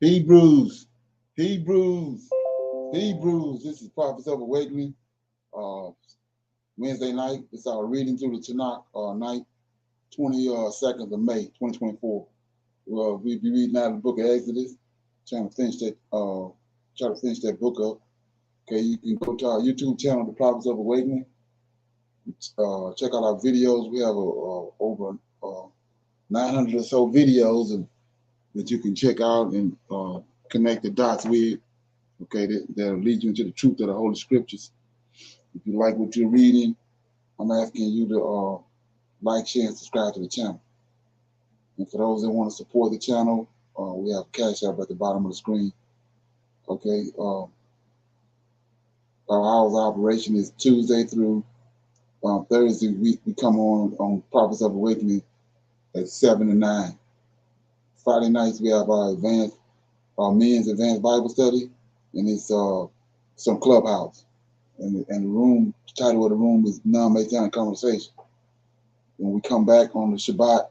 Hebrews, Hebrews, Hebrews. This is Prophets of Awakening. Uh, Wednesday night. It's our reading through the Tanak night, 22nd of May, 2024. Well, we'll be reading out of the book of Exodus. Trying to finish that book up. Okay, you can go to our YouTube channel, The Prophets of Awakening. Check out our videos. We have over 900 or so videos that you can check out and connect the dots with. Okay, that'll lead you into the truth of the Holy Scriptures. If you like what you're reading, I'm asking you to like, share, and subscribe to the channel. And for those that want to support the channel, we have Cash App at the bottom of the screen. Okay, our hours of operation is Tuesday through Thursday. We come on Prophets of Awakening at 7 to 9. Friday nights we have our men's advanced Bible study, and it's some clubhouse. And the room, the title of the room is Non-Messianic Conversation. When we come back on the Shabbat,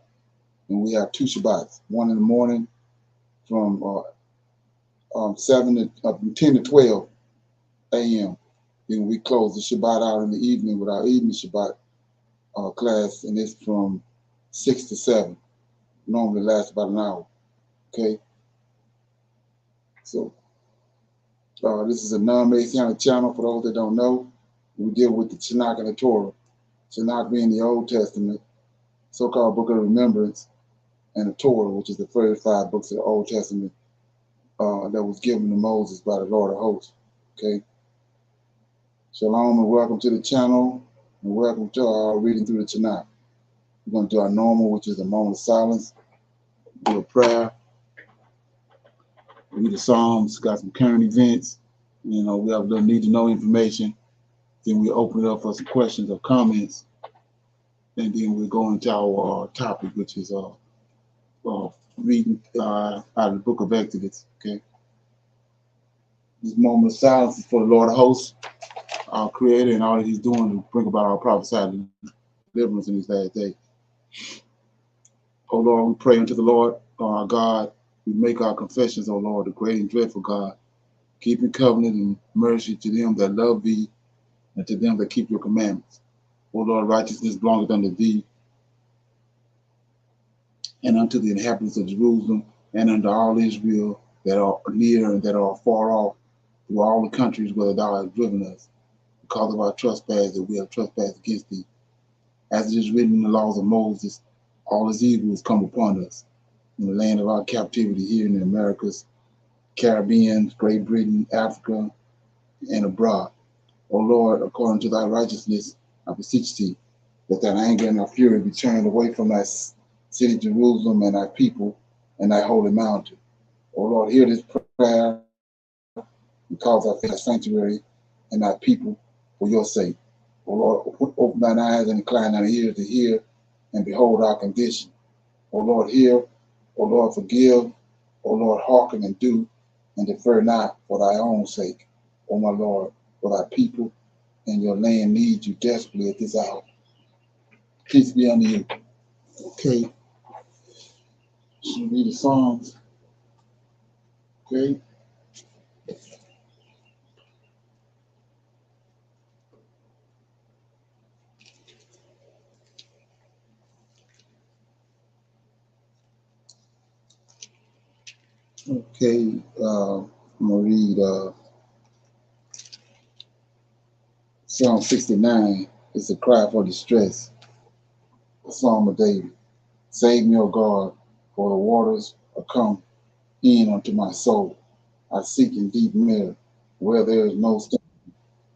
and we have 2 Shabbats, one in the morning from 10 to 12 a.m. Then we close the Shabbat out in the evening with our evening Shabbat class, and it's from 6 to 7. Normally lasts about an hour. Okay. So this is a non-Messianic channel. For those that don't know, we deal with the Tanak and the Torah. Tanak being the Old Testament, so-called Book of Remembrance, and the Torah, which is the first 5 books of the Old Testament that was given to Moses by the Lord of Hosts. Okay. Shalom and welcome to the channel, and welcome to our reading through the Tanakh. We're going to do our normal, which is a moment of silence, do a prayer, read the Psalms, got some current events. We have a little need to know information. Then we open it up for some questions or comments, and then we go into our topic, which is reading out of the book of Exodus. Okay. This moment of silence is for the Lord of Hosts, our Creator, and all that He's doing to bring about our prophesied deliverance in these last days. Oh Lord, we pray unto the Lord, our God. We make our confessions, O Lord, the great and dreadful God, keeping covenant and mercy to them that love Thee, and to them that keep Your commandments. O Lord, righteousness belongeth unto Thee, and unto the inhabitants of Jerusalem, and unto all Israel that are near and that are far off, through all the countries where Thou hast driven us, because of our trespass that we have trespassed against Thee. As it is written in the laws of Moses, all His evil has come upon us, in the land of our captivity here in the Americas, Caribbean, Great Britain, Africa, and abroad. O Lord, according to Thy righteousness, I beseech Thee, that Thine anger and Thy fury be turned away from Thy city Jerusalem and Thy people and Thy holy mountain. O Lord, hear this prayer, and cause Thy sanctuary and Thy people for Your sake. O Lord, open Thine eyes and incline Thine ears to hear and behold our condition. O Lord, hear. O Lord, forgive. O Lord, hearken and do, and defer not for Thy own sake. O my Lord, for Thy people and Your land need You desperately at this hour. Peace be unto You. Okay. Should read the Psalms. Okay. Okay. I'm going to read Psalm 69. It's a cry for distress. A Psalm of David. Save me, O God, for the waters are come in unto my soul. I seek in deep mirror, where there is no stone.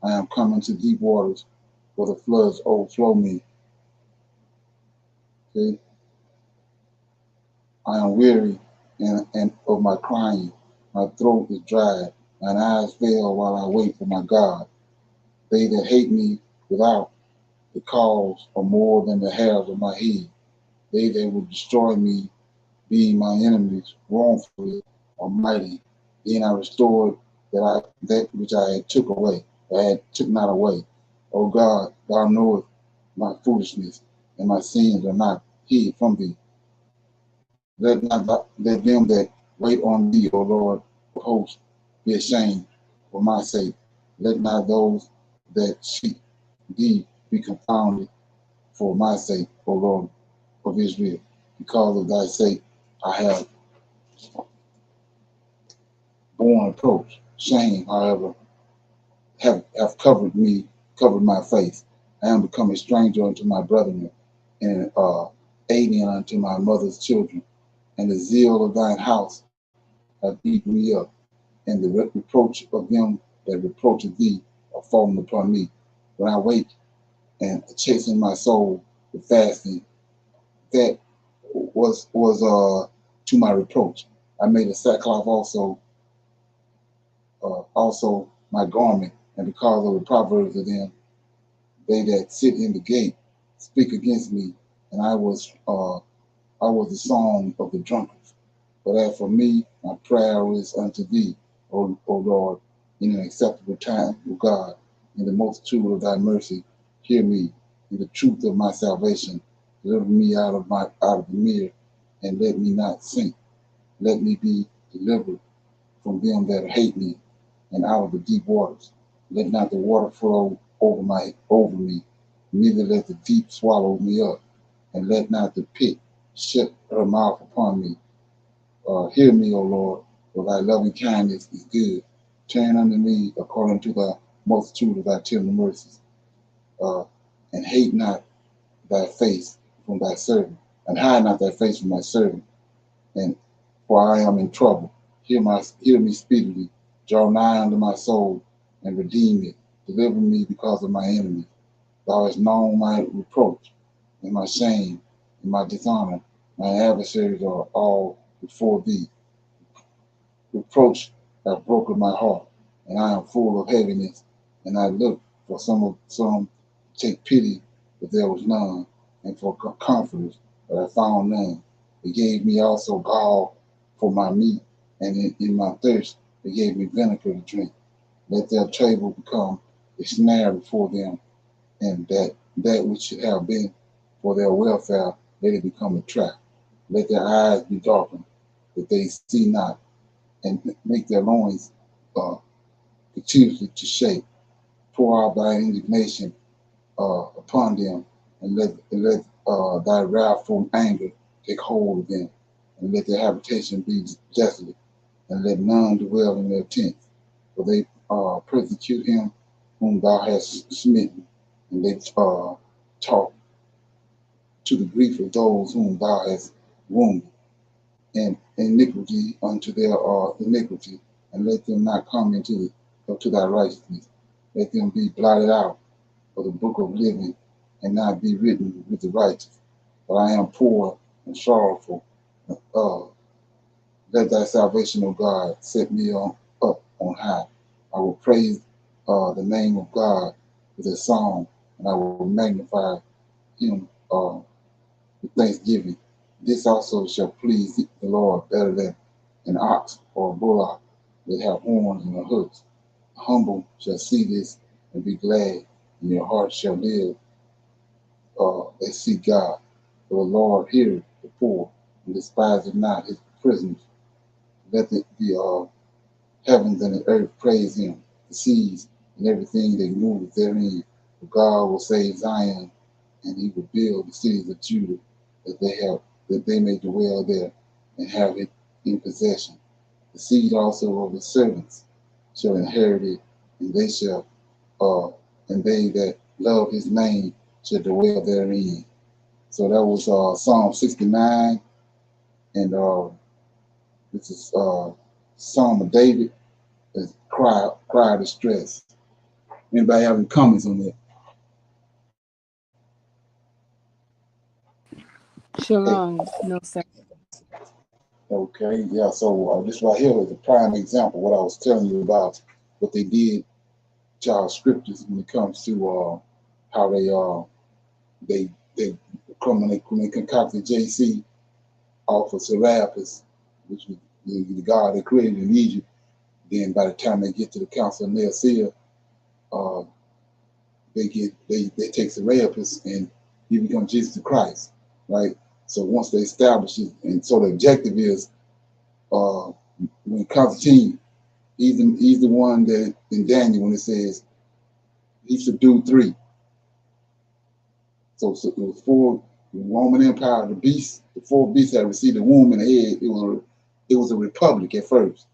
I am coming to deep waters, where the floods overflow me. Okay. I am weary and of my crying. My throat is dried. Mine eyes fail while I wait for my God. They that hate me without the cause are more than the hairs of my head. They that will destroy me, being my enemies, wrongfully are mighty. Then I restored that which I had took away, I had took not away. O God, Thou knowest my foolishness, and my sins are not hid from Thee. Let them that Wait on thee, O Lord of hosts, be ashamed for my sake. Let not those that seek thee be confounded for my sake, O Lord of Israel. Because of thy sake I have borne reproach. Shame, however, have covered my face. I am become a stranger unto my brethren, and alien unto my mother's children. And the zeal of thine house hath eaten me up, and the reproach of them that reproacheth thee are fallen upon me. When I wait and chasten my soul with fasting, that was to my reproach. I made a sackcloth also my garment, and because of the proverbs of them, they that sit in the gate speak against me, and I was the song of the drunkards. But as for me, my prayer is unto thee, O Lord, in an acceptable time, O God, in the multitude of thy mercy, hear me, in the truth of my salvation, deliver me out of the mere, and let me not sink. Let me be delivered from them that hate me, and out of the deep waters. Let not the water flow over me, neither let the deep swallow me up, and let not the pit shut her mouth upon me. Hear me, O Lord, for thy loving kindness is good. Turn unto me according to the multitude of thy tender mercies, uh, and hate not thy face from thy servant, and hide not thy face from thy servant. And for I am in trouble. Hear me speedily. Draw nigh unto my soul, and redeem it. Deliver me because of my enemies. Thou hast known my reproach, and my shame, and my dishonor. My adversaries are all before thee. Reproach hath broken my heart, and I am full of heaviness. And I looked for some to take pity, but there was none, and for comforters, but I found none. They gave me also gall for my meat, and in my thirst they gave me vinegar to drink. Let their table become a snare before them, and that which should have been for their welfare, let it become a trap. Let their eyes be darkened, that they see not, and make their loins uh, continuously to shake. Pour out thy indignation upon them, and let thy wrathful anger take hold of them, and let their habitation be desolate, and let none dwell in their tents. For they persecute him whom thou hast smitten, and they talk to the grief of those whom thou hast wounded, and iniquity unto their iniquity, and let them not come up to thy righteousness. Let them be blotted out of the book of living, and not be written with the righteous. But I am poor and sorrowful. Uh, Let thy salvation, O God, set me up on high. I will praise the name of God with a song, and I will magnify him with thanksgiving. This also shall please the Lord better than an ox or a bullock that have horns and hoofs. The humble shall see this and be glad, and your heart shall live that seek God. For the Lord heareth the poor, and despiseth not his prisoners. Let the heavens and the earth praise him, the seas and everything that moveth therein. For God will save Zion, and he will build the cities of Judah, that they may dwell there and have it in possession. The seed also of the servants shall inherit it, and they shall and they that love his name shall dwell therein. So that was Psalm 69, and this is Psalm of David, is cry of distress. Anybody have any comments on that? Hey, Shalom. No, sir. okay, yeah. So this right here is a prime example of what I was telling you about what they did to our scriptures when it comes to how they come when they concocted JC off of Serapis, which was the god they created in Egypt. Then by the time they get to the Council of Nicaea, uh, they take Serapis and he becomes Jesus Christ, right? So once they establish it, and so the objective is uh, when Constantine, he's the one that in Daniel when it says he subdued three. So it was four. The Roman Empire, the beast, the four beasts had received a womb and a head. It was a republic at first.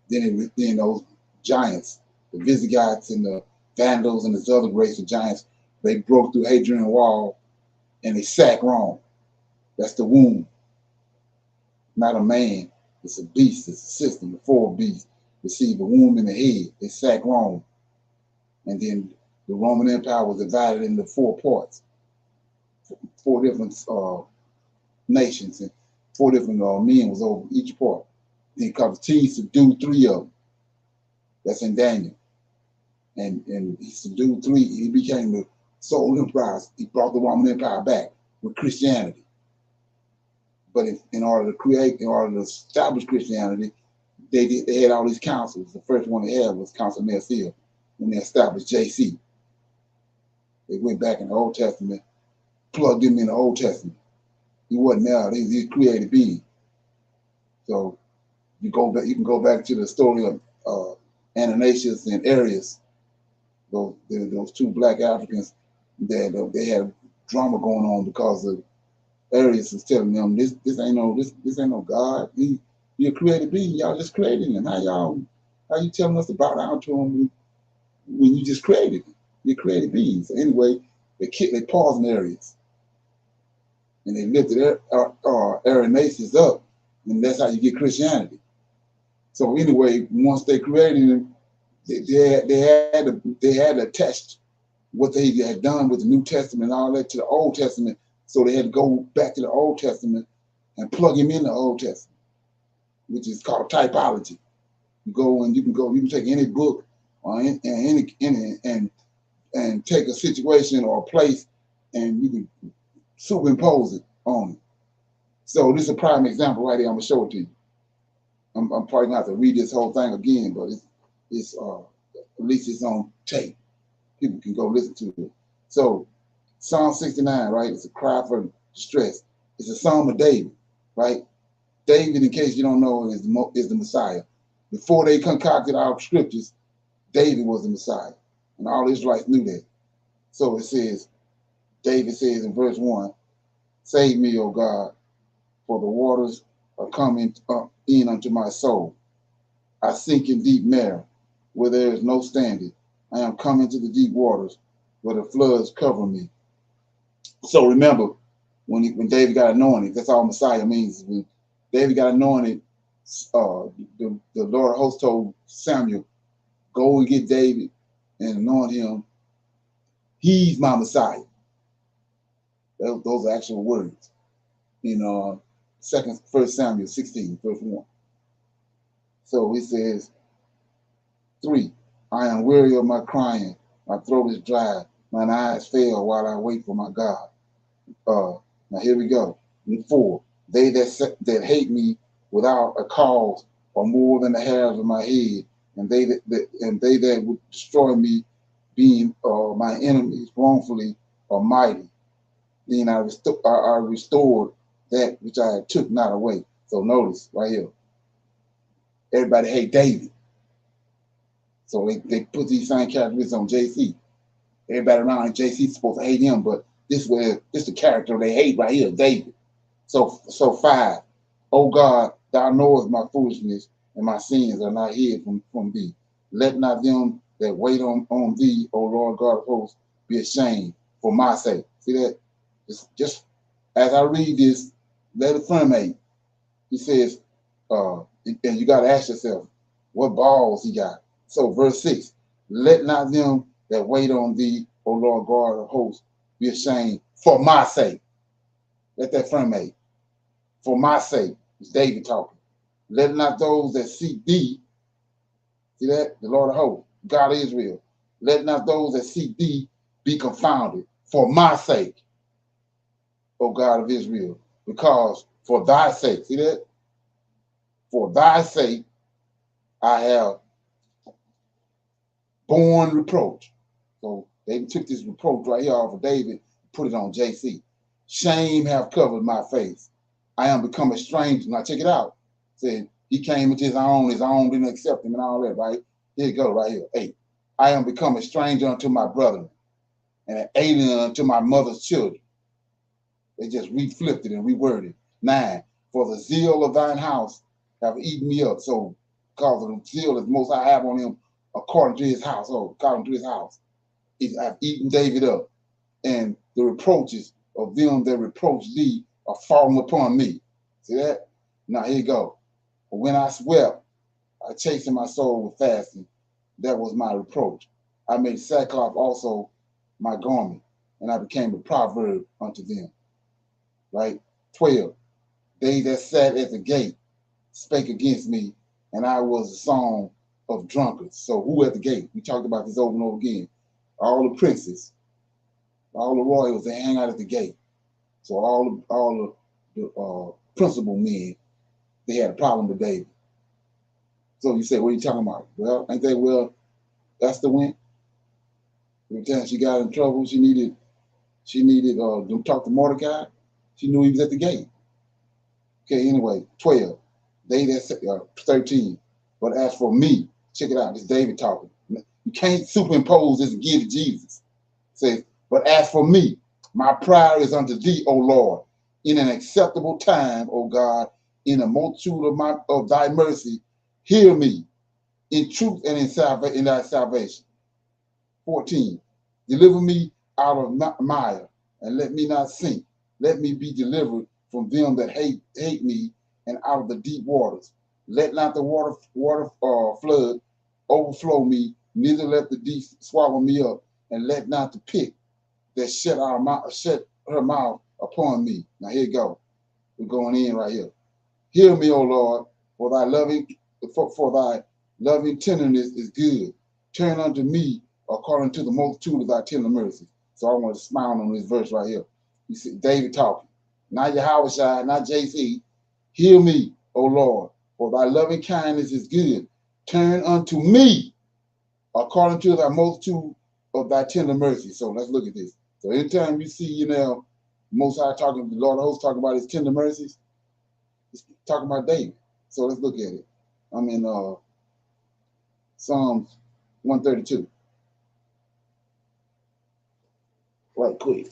Then those giants, the Visigoths and the Vandals and this other race of giants, they broke through Hadrian Wall and they sacked Rome. That's the womb, not a man. It's a beast. It's a system. The four beasts received a womb and a head. They sacked Rome, and then the Roman Empire was divided into four parts, four different nations, and four different men was over each part. Then Constantine subdued three of them. That's in Daniel. And he subdued three. He became the sole emperor. He brought the Roman Empire back with Christianity. But in order to establish Christianity, they had all these councils. The first one they had was Council of Nicaea when they established JC. They went back in the Old Testament, plugged him in the Old Testament. He wasn't there. He's a created being. So you can go back to the story of Ananias and Arius, those two black Africans that they had drama going on because of Arius was telling them this ain't no God. He a created being. Y'all just created him. How you telling us to bow down to him when you just created him? You're created beings. So anyway, they paused in Arius and they lifted Irenaeus up, and that's how you get Christianity. So anyway, once they created him, they had to attach what they had done with the New Testament and all that to the Old Testament. So they had to go back to the Old Testament and plug him in the Old Testament, which is called typology. You can take any book or any and take a situation or a place and you can superimpose it on it. So this is a prime example right here. I'm gonna show it to you. I'm probably gonna have to read this whole thing again, but it's at least it's on tape. People can go listen to it. So Psalm 69, right? It's a cry for distress. It's a Psalm of David, right? David, in case you don't know, is the Messiah. Before they concocted our scriptures, David was the Messiah, and all Israelites knew that. So David says in verse 1, "Save me, O God, for the waters are coming in unto my soul. I sink in deep marrow, where there is no standing. I am coming to the deep waters, where the floods cover me." So remember, when David got anointed, that's all Messiah means. When David got anointed, the Lord of hosts told Samuel, "Go and get David and anoint him. He's my Messiah." Those are actual words in First Samuel 16, verse 1. So he says, 3, "I am weary of my crying. My throat is dry. Mine eyes fail while I wait for my God." Now here we go. 4, "They that hate me without a cause are more than the hairs of my head, and they that would destroy me, being my enemies wrongfully, are mighty. Then I restored that which I took not away." So notice right here, everybody hate David. So they put these same characteristics on JC. Everybody around JC is supposed to hate him, but this the character they hate right here, David. So 5, "O God, thou knowest my foolishness, and my sins are not hid from thee. Let not them that wait on thee, O Lord God of hosts, be ashamed for my sake." See that? Just as I read this, let it permeate. He says, and you got to ask yourself, what balls he got? So verse 6, "Let not them that wait on thee, O Lord God of hosts, be ashamed for my sake." Let that permeate. For my sake, it's David talking. "Let not those that seek thee," see that? The Lord of hosts, God of Israel. "Let not those that seek thee be confounded for my sake, O God of Israel, because for thy sake," see that? "For thy sake I have borne reproach." So they took this reproach right here off of David, put it on JC. "Shame have covered my face. I am become a stranger." Now check it out. Said he came into his own didn't accept him and all that, right? Here you go, right here. 8. I am become a stranger unto my brethren and an alien unto my mother's children. They just reflipped it and reworded. 9. For the zeal of thine house have eaten me up. So, because of the zeal that most I have on him, according to his household, according to his house, I've eaten David up. And the reproaches of them that reproach thee are fallen upon me. See that? Now, here you go. But when I swept, I chastened my soul with fasting. That was my reproach. I made sackcloth also my garment, and I became a proverb unto them. Right? 12. They that sat at the gate spake against me, and I was a song of drunkards. So who at the gate? We talked about this over and over again. All the princes, all the royals, they hang out at the gate. So all the principal men, they had a problem with David. So you say, what are you talking about? Well, ain't they, well, Esther went. Every time she got in trouble, she needed to talk to Mordecai. She knew he was at the gate. Okay, anyway, 12. They that 13. But as for me, check it out. This David talking. You can't superimpose this and give to Jesus. It says, but as for me, my prayer is unto thee, O Lord, in an acceptable time, O God, in the multitude of thy mercy, hear me in truth and in thy salvation. 14. Deliver me out of mire, and let me not sink. Let me be delivered from them that hate me, and out of the deep waters. Let not the water flood overflow me, neither let the deep swallow me up, and let not the pit that shut her mouth upon me. Now here you go. We're going in right here. Hear me, O Lord, for thy loving tenderness is good. Turn unto me according to the multitude of thy tender mercies. So I want to smile on this verse right here. You see David talking, not Yahushua, not JC. Hear me, O Lord, for thy loving kindness is good. Turn unto me according to thy multitude of thy tender mercies. So let's look at this. So anytime you see, Most High talking, the Lord of hosts talking about his tender mercies, he's talking about David. So let's look at it. I'm in Psalms 132. Right quick.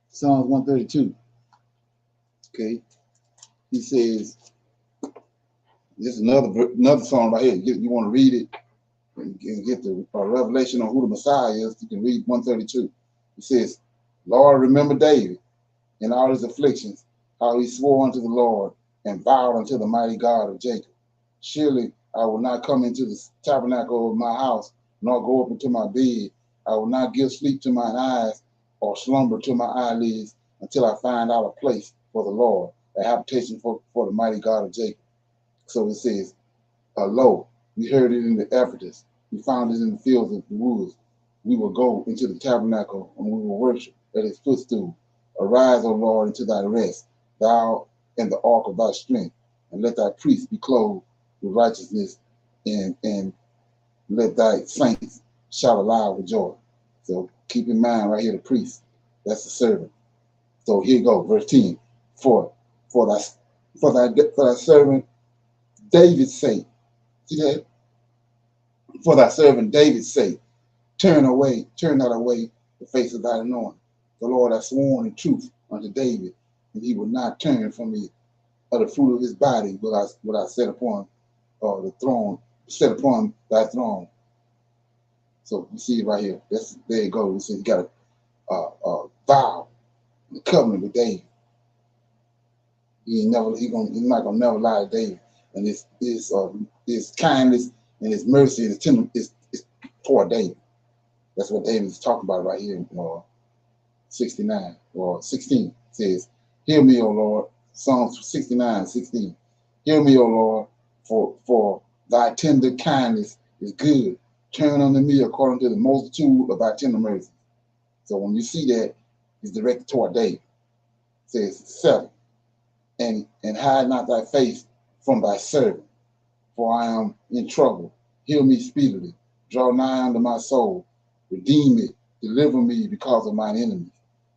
Psalms 132. Okay. He says, this is another song right here. You want to read it and get the revelation on who the Messiah is, you can read 132. He says, Lord, remember David in all his afflictions, how he swore unto the Lord and vowed unto the mighty God of Jacob. Surely I will not come into the tabernacle of my house, nor go up into my bed. I will not give sleep to mine eyes, or slumber to my eyelids, until I find out a place for the Lord, a habitation for the mighty God of Jacob. So it says, lo, we heard it in the Ephesus. We found it in the fields of the woods. We will go into the tabernacle, and we will worship at his footstool. Arise, O Lord, into thy rest, thou and the ark of thy strength, and let thy priests be clothed with righteousness, and let thy saints shout aloud with joy. So keep in mind right here, the priest, that's the servant. So here you go, verse 10. For thy servant David's sake. See that? For thy servant David's sake, turn not away the face of thy anointed. The Lord hath sworn in truth unto David, and he will not turn from me of the fruit of his body will I set upon the throne, set upon thy throne. So you see it right here. There you go. You see, he got a vow, a covenant with David. He's not gonna never lie to David. And his kindness and his mercy and his tenderness is toward David. That's what David is talking about right here in 69 or 16. It says, hear me, O Lord. Psalms 69, 16. Hear me, O Lord, for thy tender kindness is good. Turn unto me according to the multitude of thy tender mercies. So when you see that, it's directed toward David. It says 7. And hide not thy face from thy servant, for I am in trouble. Heal me speedily. Draw nigh unto my soul. Redeem me. Deliver me because of mine enemies.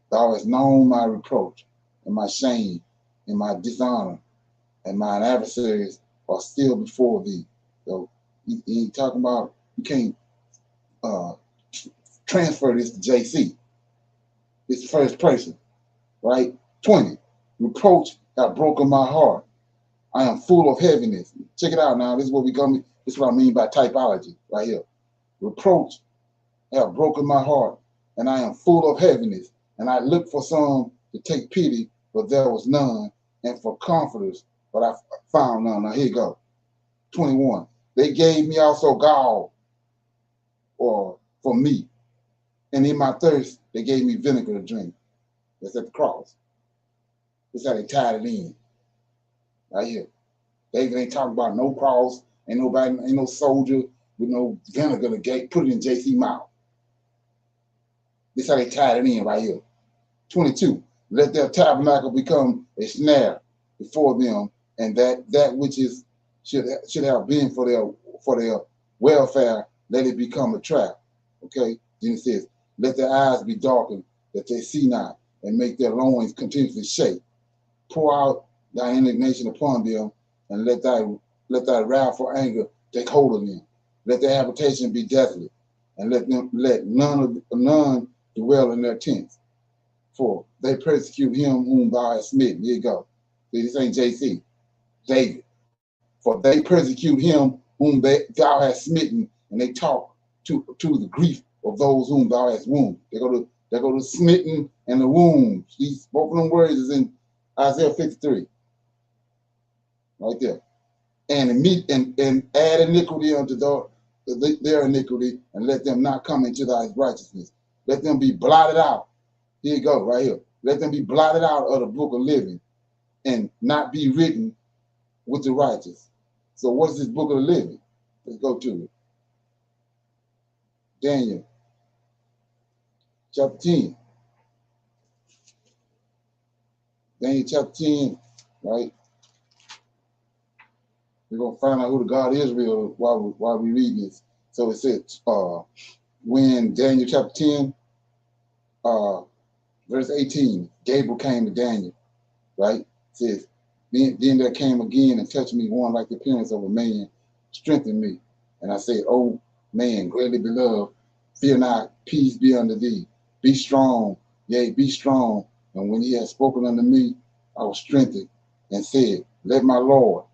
Thou hast known my reproach and my shame and my dishonor. and mine adversaries are still before thee. So he talking about you can't uh, transfer this to JC. It's first person, right? 20. Reproach have broken my heart. I am full of heaviness. Check it out now. This is what we come. This is what I mean by typology right here. Reproach have broken my heart, and I am full of heaviness. And I looked for some to take pity, but there was none, and for comforters, but I found none. Now here you go. 21. They gave me also gall, or for me, and in my thirst they gave me vinegar to drink. That's at the cross. That's how they tied it in. Right here. They ain't talking about no cross, ain't nobody, ain't no soldier with no vinegar to put it in JC mouth. This how they tied it in right here. 22. Let their tabernacle become a snare before them, and that which is should have been for their welfare, let it become a trap. Okay. Then it says, let their eyes be darkened that they see not, and make their loins continuously shake. Pour out thy indignation upon them, and let thy wrathful anger take hold of them. Let their habitation be desolate, and let none dwell in their tents. For they persecute him whom thou hast smitten. Here you go. See, this ain't JC, David. For they persecute him whom thou hast smitten, and they talk to the grief of those whom thou hast wounded. They go to smitten and the wounds. These both of them words is in Isaiah 53, right there. And add iniquity unto their iniquity, and let them not come into thy righteousness. Let them be blotted out. Here you go, right here. Let them be blotted out of the book of living, and not be written with the righteous. So what's this book of the living? Let's go to it. Daniel chapter 10. Daniel chapter 10, right? We're going to find out who the God Israel while we read this. So it says, when Daniel chapter 10, verse 18, Gabriel came to Daniel, right? It says, then there came again and touched me one like the appearance of a man, strengthened me. And I said, oh man, greatly beloved, fear not, peace be unto thee. Be strong, yea, be strong. And when he had spoken unto me, I was strengthened and said, let my Lord,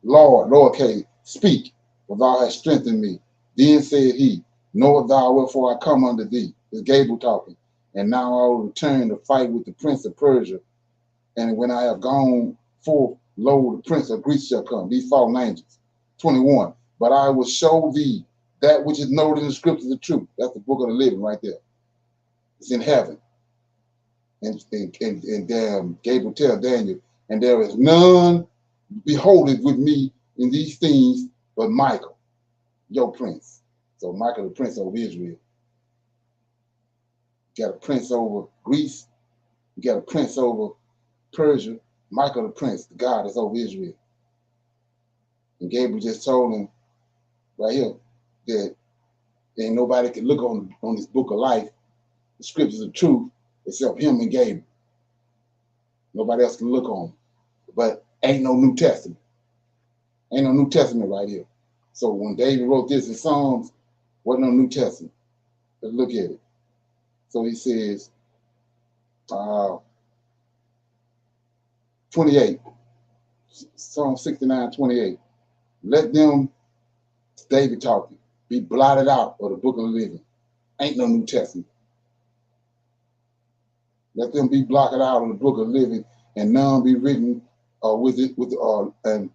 lowercase, speak, for thou hast strengthened me. Then said he, knowest thou wherefore I come unto thee? It's Gabriel talking. And now I will return to fight with the prince of Persia. And when I have gone forth, lo, the prince of Greece shall come. These fallen angels. 21. But I will show thee that which is noted in the scriptures of truth. That's the book of the living right there. It's in heaven. And Gabriel tell Daniel, and there is none beholdeth with me in these things but Michael, your prince. So Michael, the prince over Israel. You got a prince over Greece. You got a prince over Persia. Michael, the prince, the God that's over Israel. And Gabriel just told him right here that ain't nobody can look on this book of life, the scriptures of truth, except him and Gabriel. Nobody else can look on them. But ain't no New Testament. Ain't no New Testament right here. So when David wrote this in Psalms, wasn't no New Testament. Let's look at it. So he says, 28, Psalm 69, 28. Let them, David talking, be blotted out of the book of the living. Ain't no New Testament. Let them be blotted out of the book of the living, and none be written and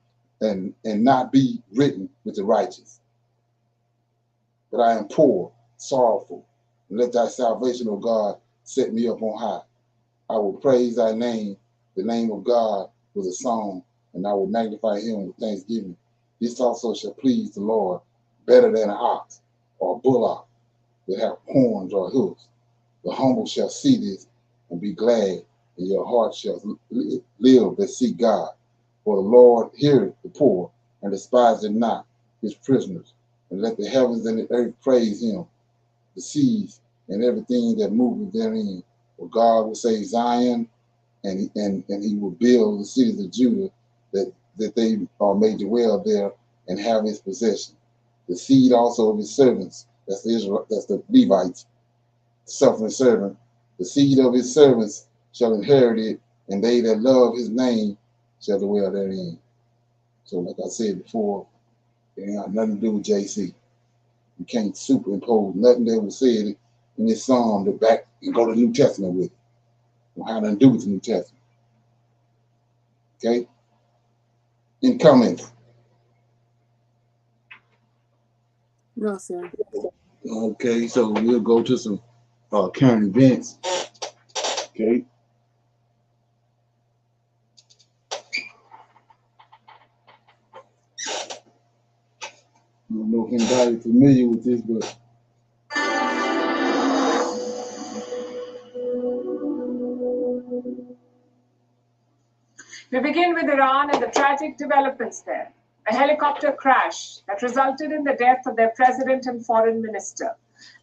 not be written with the righteous. But I am poor, sorrowful, and let thy salvation, O God, set me up on high. I will praise thy name, the name of God, with a song, and I will magnify him with thanksgiving. This also shall please the Lord better than an ox or a bullock that have horns or hoofs. The humble shall see this and be glad, and your heart shall live that seek God. For the Lord heareth the poor, and despiseth not his prisoners. And let the heavens and the earth praise him, the seas and everything that moveth therein. For God will save Zion, and he will build the cities of Judah, that that they may dwell there and have his possession. The seed also of his servants, that's the Levites, suffering servant, the seed of his servants shall inherit it, and they that love his name shall dwell therein. So like I said before, it ain't got nothing to do with JC. You can't superimpose nothing that was said in this psalm to back and go to the New Testament with it. It don't have nothing to do with the New Testament. Okay? In comments. No, sir. Okay, so we'll go to some current events. Okay. I don't know if anybody's familiar with this, but we begin with Iran and the tragic developments there. A helicopter crash that resulted in the death of their president and foreign minister.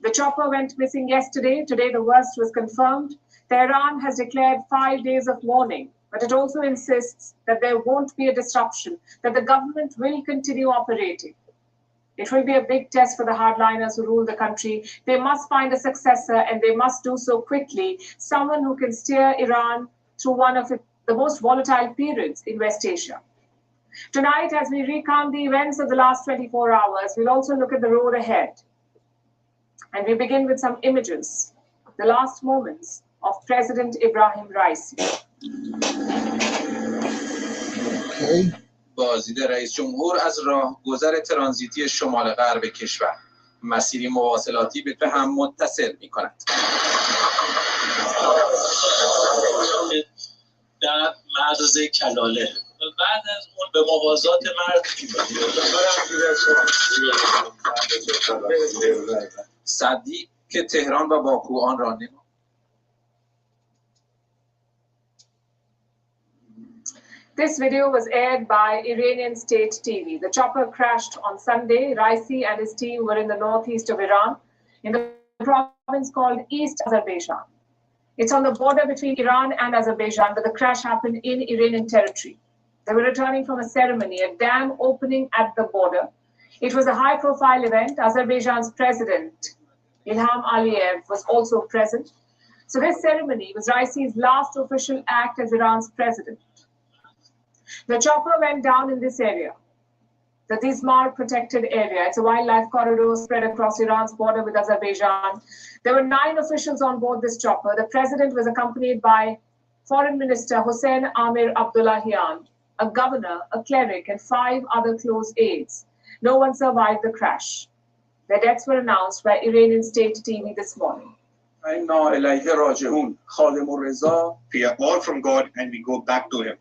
The chopper went missing yesterday. Today, the worst was confirmed. Tehran has declared 5 days of mourning, but it also insists that there won't be a disruption, that the government will continue operating. It will be a big test for the hardliners who rule the country. They must find a successor, and they must do so quickly, someone who can steer Iran through one of the most volatile periods in West Asia. Tonight, as we recount the events of the last 24 hours, we'll also look at the road ahead. And we begin with some images, the last moments of President Ibrahim Raisi. okay. بازدید رئیس جمهور از راهگذر ترانزیتی شمال غرب کشور مسیری مواصلاتی به هم متصل می‌کند. در مرز کلاله بعد از اون به موازات مرز سدی که تهران و باکو آن را نمود. This video was aired by Iranian state TV. The chopper crashed on Sunday. Raisi and his team were in the northeast of Iran, in the province called East Azerbaijan. It's on the border between Iran and Azerbaijan, but the crash happened in Iranian territory. They were returning from a ceremony, a dam opening at the border. It was a high-profile event. Azerbaijan's president, Ilham Aliyev, was also present. So this ceremony was Raisi's last official act as Iran's president. The chopper went down in this area, the Dizmar protected area. It's a wildlife corridor spread across Iran's border with Azerbaijan. There were 9 officials on board this chopper. The president was accompanied by Foreign Minister Hossein Amir Abdullahian, a governor, a cleric, and 5 other close aides. No one survived the crash. Their deaths were announced by Iranian state TV this morning. We are all from God and we go back to Him.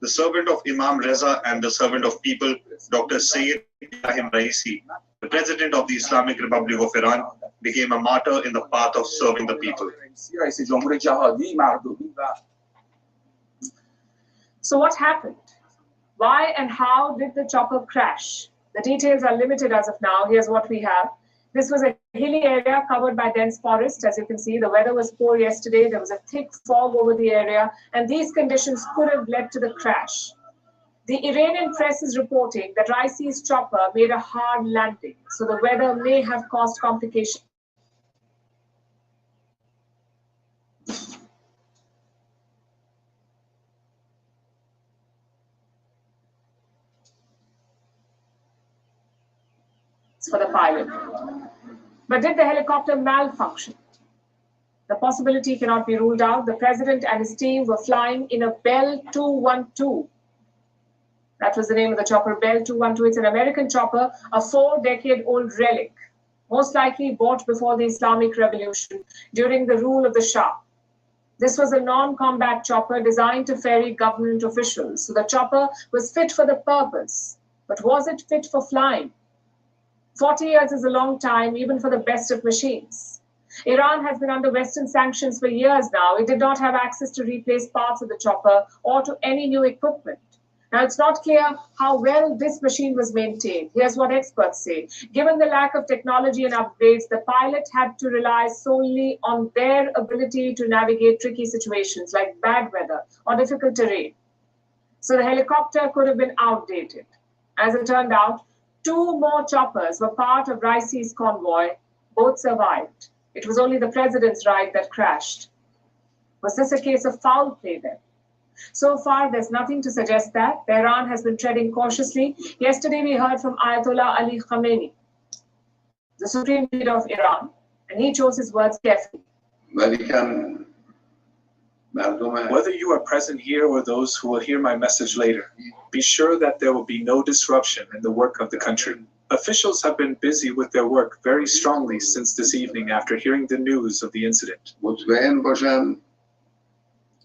The servant of Imam Reza and the servant of people, Dr. Sayyid Ibrahim Raisi, the president of the Islamic Republic of Iran, became a martyr in the path of serving the people. So what happened? Why and how did the chopper crash? The details are limited as of now. Here's what we have. This was a hilly area covered by dense forest. As you can see, the weather was poor yesterday. There was a thick fog over the area, and these conditions could have led to the crash. The Iranian press is reporting that Raisi's chopper made a hard landing, so the weather may have caused complications. For the pilot. But did the helicopter malfunction? The possibility cannot be ruled out. The president and his team were flying in a Bell 212. That was the name of the chopper, Bell 212. It's an American chopper, a 4-decade-old relic, most likely bought before the Islamic Revolution during the rule of the Shah. This was a non-combat chopper designed to ferry government officials. So the chopper was fit for the purpose. But was it fit for flying? 40 years is a long time, even for the best of machines. Iran has been under Western sanctions for years now. It did not have access to replace parts of the chopper or to any new equipment. Now, it's not clear how well this machine was maintained. Here's what experts say. Given the lack of technology and upgrades, the pilot had to rely solely on their ability to navigate tricky situations like bad weather or difficult terrain. so the helicopter could have been outdated. As it turned out, 2 more choppers were part of Raisi's convoy. Both survived. It was only the president's ride that crashed. Was this a case of foul play then? So far, there's nothing to suggest that. Iran has been treading cautiously. Yesterday, we heard from Ayatollah Ali Khamenei, the supreme leader of Iran, and he chose his words carefully. Whether you are present here or those who will hear my message later, be sure that there will be no disruption in the work of the country. Officials have been busy with their work very strongly since this evening after hearing the news of the incident.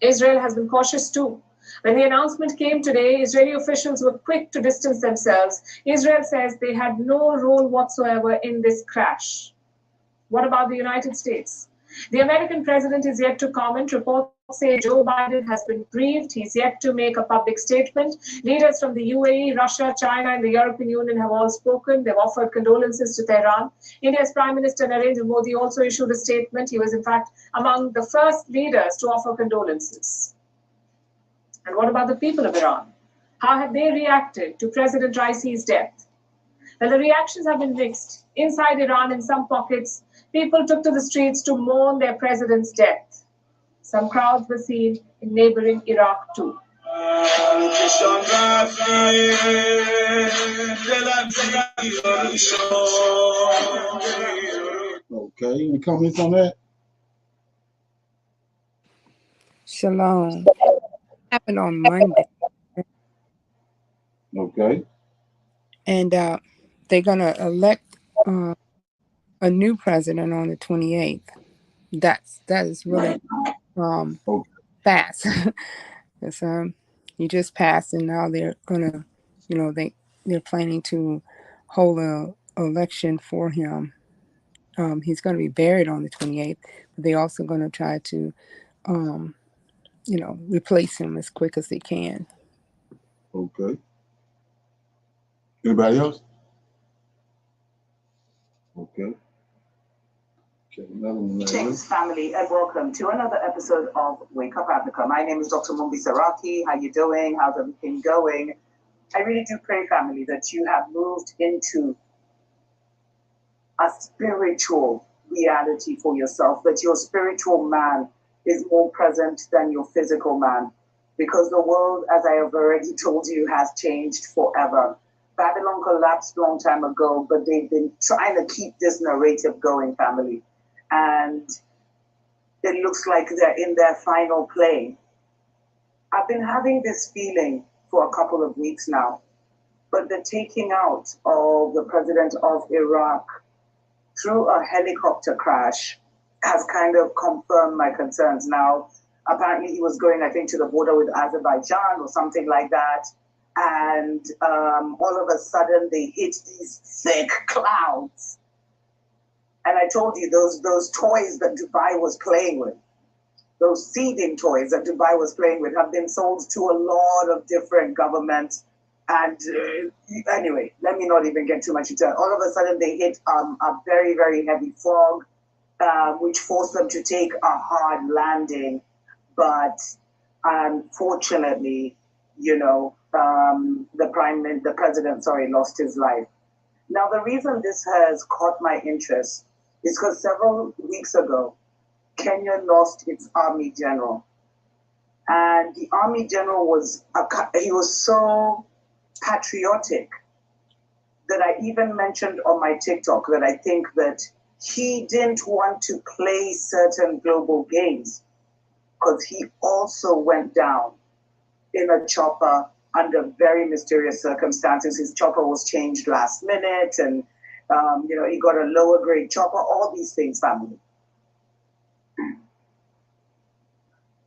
Israel has been cautious too. When the announcement came today, Israeli officials were quick to distance themselves. Israel says they had no role whatsoever in this crash. What about the United States? The American president is yet to comment. Reports say Joe Biden has been briefed. He's yet to make a public statement. Leaders from the UAE, Russia, China, and the European Union have all spoken. They've offered condolences to Tehran. India's Prime Minister Narendra Modi also issued a statement. He was, in fact, among the first leaders to offer condolences. And what about the people of Iran? How have they reacted to President Raisi's death? Well, the reactions have been mixed. Inside Iran, in some pockets, people took to the streets to mourn their president's death. Some crowds were seen in neighboring Iraq too. Okay, any comments on that? Shalom. Happened on Monday. Okay. And they're going to elect a new president on the 28th. That is really fast. Because he just passed, and now they're going to, they're planning to hold a election for him. He's going to be buried on the 28th, but they're also going to try to, replace him as quick as they can. Okay. Anybody else? Okay. Greetings, family, and welcome to another episode of Wake Up Africa. My name is Dr. Mumbi Saraki. How you doing? How's everything going? I really do pray, family, that you have moved into a spiritual reality for yourself, that your spiritual man is more present than your physical man, because the world, as I have already told you, has changed forever. Babylon collapsed a long time ago, but they've been trying to keep this narrative going, family. And it looks like they're in their final play. I've been having this feeling for a couple of weeks now, but the taking out of the president of Iraq through a helicopter crash has kind of confirmed my concerns. Now, apparently he was going, I think, to the border with Azerbaijan or something like that. And all of a sudden they hit these thick clouds. And I told you, those toys that Dubai was playing with, those seeding toys that Dubai was playing with, have been sold to a lot of different governments. And anyway, let me not even get too much into it. All of a sudden they hit a very, very heavy fog, which forced them to take a hard landing. But unfortunately, the president, lost his life. Now, the reason this has caught my interest is because several weeks ago, Kenya lost its army general. And the army general was so patriotic that I even mentioned on my TikTok that I think that he didn't want to play certain global games because he also went down in a chopper under very mysterious circumstances. His chopper was changed last minute, and he got a lower grade chopper, all these things, family.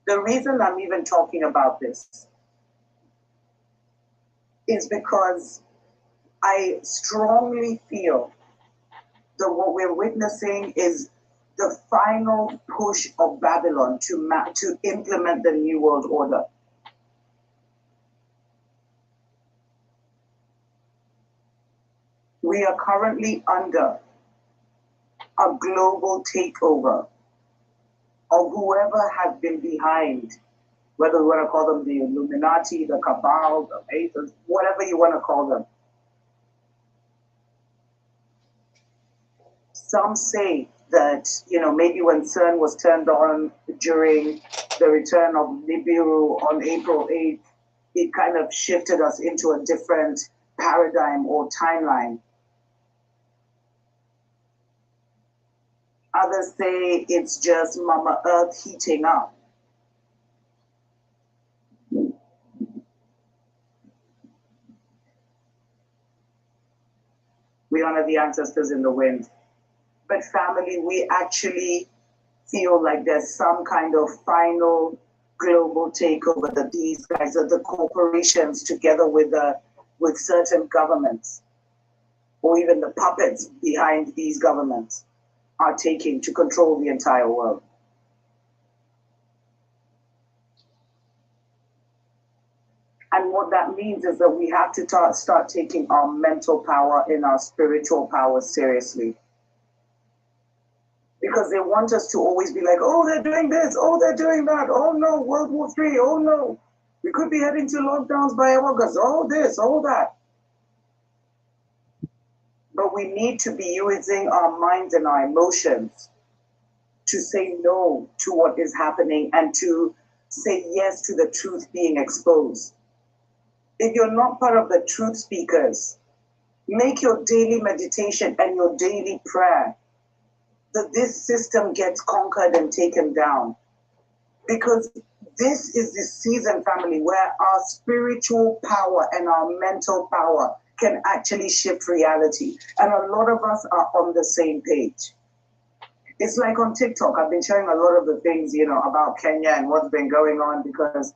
The reason I'm even talking about this is because I strongly feel that what we're witnessing is the final push of Babylon to implement the New World Order. We are currently under a global takeover of whoever has been behind whether you want to call them the Illuminati, the Cabal, the Atheists, whatever you want to call them. Some say that, maybe when CERN was turned on during the return of Nibiru on April 8th, it kind of shifted us into a different paradigm or timeline. Others say it's just Mama Earth heating up. We honor the ancestors in the wind. But family, we actually feel like there's some kind of final global takeover that these guys are the corporations together with certain governments or even the puppets behind these governments are taking to control the entire world. And what that means is that we have to start taking our mental power and our spiritual power seriously. Because they want us to always be like, oh, they're doing this, oh, they're doing that, oh no, World War III, oh no, we could be heading to lockdowns by August, oh this, oh that. But we need to be using our minds and our emotions to say no to what is happening and to say yes to the truth being exposed. If you're not part of the truth speakers, make your daily meditation and your daily prayer that this system gets conquered and taken down. Because this is the season, family, where our spiritual power and our mental power can actually shift reality. And a lot of us are on the same page. It's like on TikTok, I've been sharing a lot of the things, about Kenya and what's been going on because,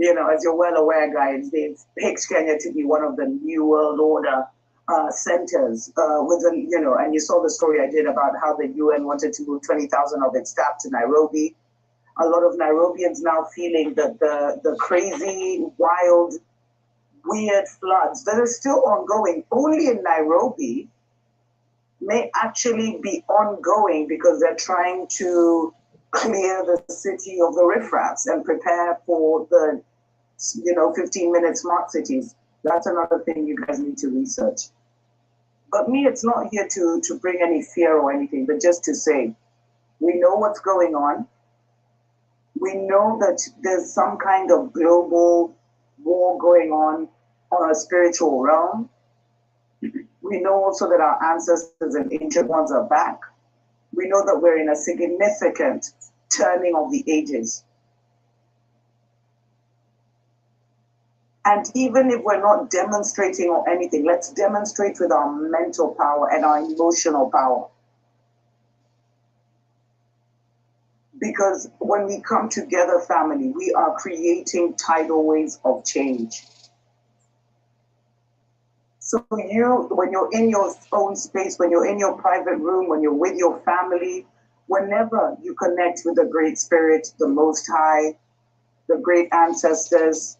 as you're well aware, guys, they've picked Kenya to be one of the New World Order centers and you saw the story I did about how the UN wanted to move 20,000 of its staff to Nairobi. A lot of Nairobians now feeling that the crazy, wild, weird floods that are still ongoing only in Nairobi may actually be ongoing because they're trying to clear the city of the riffraffs and prepare for the 15-minute smart cities. That's another thing you guys need to research. But me, it's not here to bring any fear or anything, but just to say, we know what's going on. We know that there's some kind of global war going on a spiritual realm. We know also that our ancestors and ancient ones are back. We know that we're in a significant turning of the ages. And even if we're not demonstrating or anything, let's demonstrate with our mental power and our emotional power. Because when we come together, family, we are creating tidal waves of change. So when you're in your own space, when you're in your private room, when you're with your family, whenever you connect with the Great Spirit, the Most High, the great ancestors,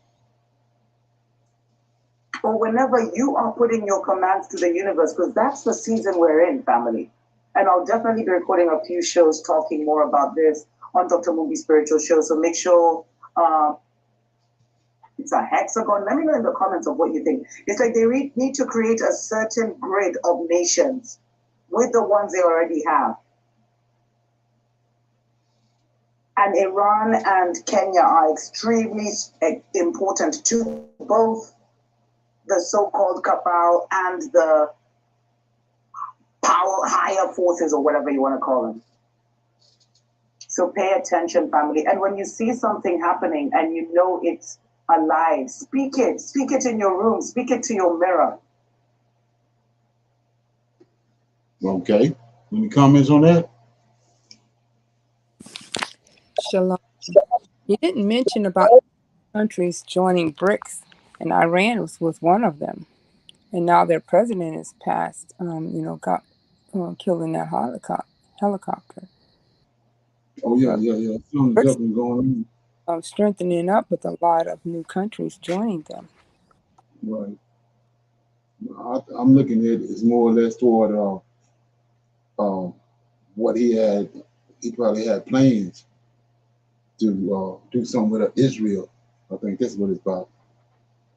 or whenever you are putting your commands to the universe, because that's the season we're in, family. And I'll definitely be recording a few shows talking more about this on Dr. Mumbi's Spiritual Show. So make sure it's a hexagon. Let me know in the comments of what you think. It's like they need to create a certain grid of nations with the ones they already have. And Iran and Kenya are extremely important to both the so-called cabal and the power, higher forces, or whatever you want to call them. So pay attention, family. And when you see something happening and you know it's alive, speak it. Speak it in your room. Speak it to your mirror. Okay. Any comments on that? Shalom. You didn't mention about countries joining BRICS, and Iran was one of them. And now their president is passed, got killed in that helicopter. Oh, yeah. Something's definitely going on. Strengthening up with a lot of new countries joining them. Right. I'm looking at it as more or less toward what he had. He probably had plans to do something with Israel. I think that's what it's about.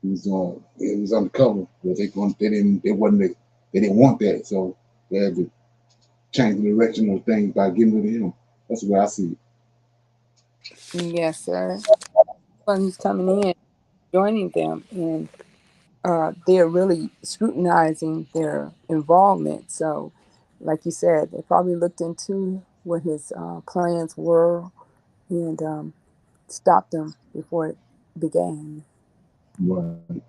It was undercover, but they didn't want that, so they had to change the direction of things by getting rid of him. That's the way I see it. Yes, sir. When he's coming in, joining them, and they're really scrutinizing their involvement. So, like you said, they probably looked into what his plans were and stopped them before it began. Right.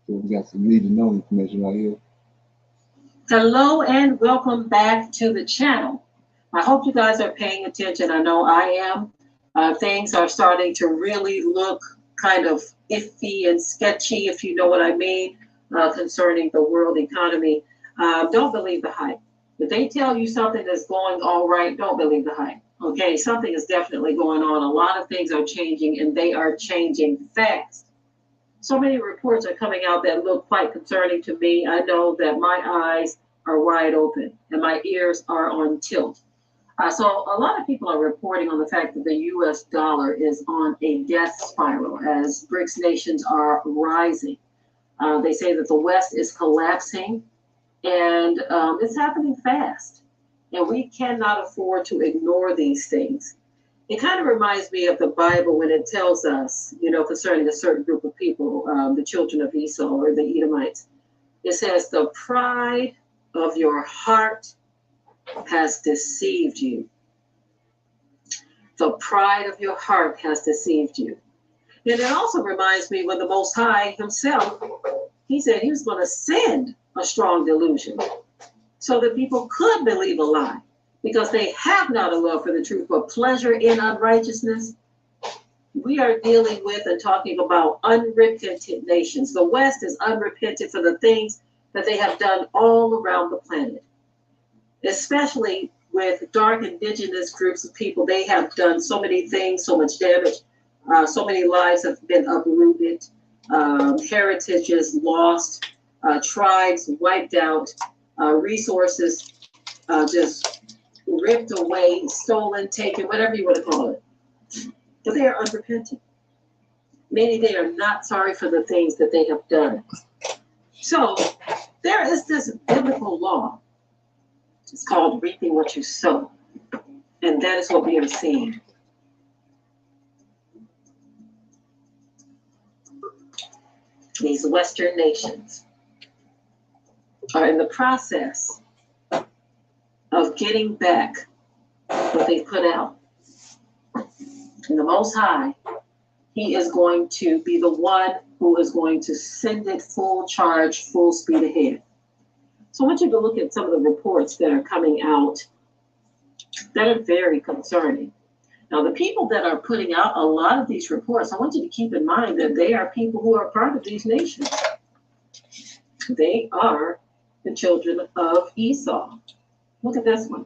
So we got some need to know information right here. Hello and welcome back to the channel. I hope you guys are paying attention. I know I am. Things are starting to really look kind of iffy and sketchy, if you know what I mean, concerning the world economy. Don't believe the hype. If they tell you something that's going all right, don't believe the hype. Okay, something is definitely going on. A lot of things are changing, and they are changing fast. So many reports are coming out that look quite concerning to me. I know that my eyes are wide open and my ears are on tilt. So a lot of people are reporting on the fact that the U.S. dollar is on a death spiral as BRICS nations are rising. They say that the West is collapsing, and it's happening fast. And we cannot afford to ignore these things. It kind of reminds me of the Bible when it tells us, concerning a certain group of people, the children of Esau or the Edomites. It says, the pride of your heart has deceived you. The pride of your heart has deceived you. And it also reminds me when the Most High himself, he said he was going to send a strong delusion so that people could believe a lie, because they have not a love for the truth, but pleasure in unrighteousness. We are dealing with and talking about unrepentant nations. The West is unrepentant for the things that they have done all around the planet, especially with dark indigenous groups of people. They have done so many things, so much damage. So many lives have been uprooted, heritages lost, tribes wiped out, resources just ripped away, stolen, taken, whatever you want to call it. But they are unrepentant. Meaning they are not sorry for the things that they have done. So there is this biblical law. It's called reaping what you sow. And that is what we are seeing. These Western nations are in the process of getting back what they put out. And the Most High, he is going to be the one who is going to send it full charge, full speed ahead. So I want you to look at some of the reports that are coming out that are very concerning. Now, the people that are putting out a lot of these reports, I want you to keep in mind that they are people who are part of these nations. They are the children of Esau. Look at this one.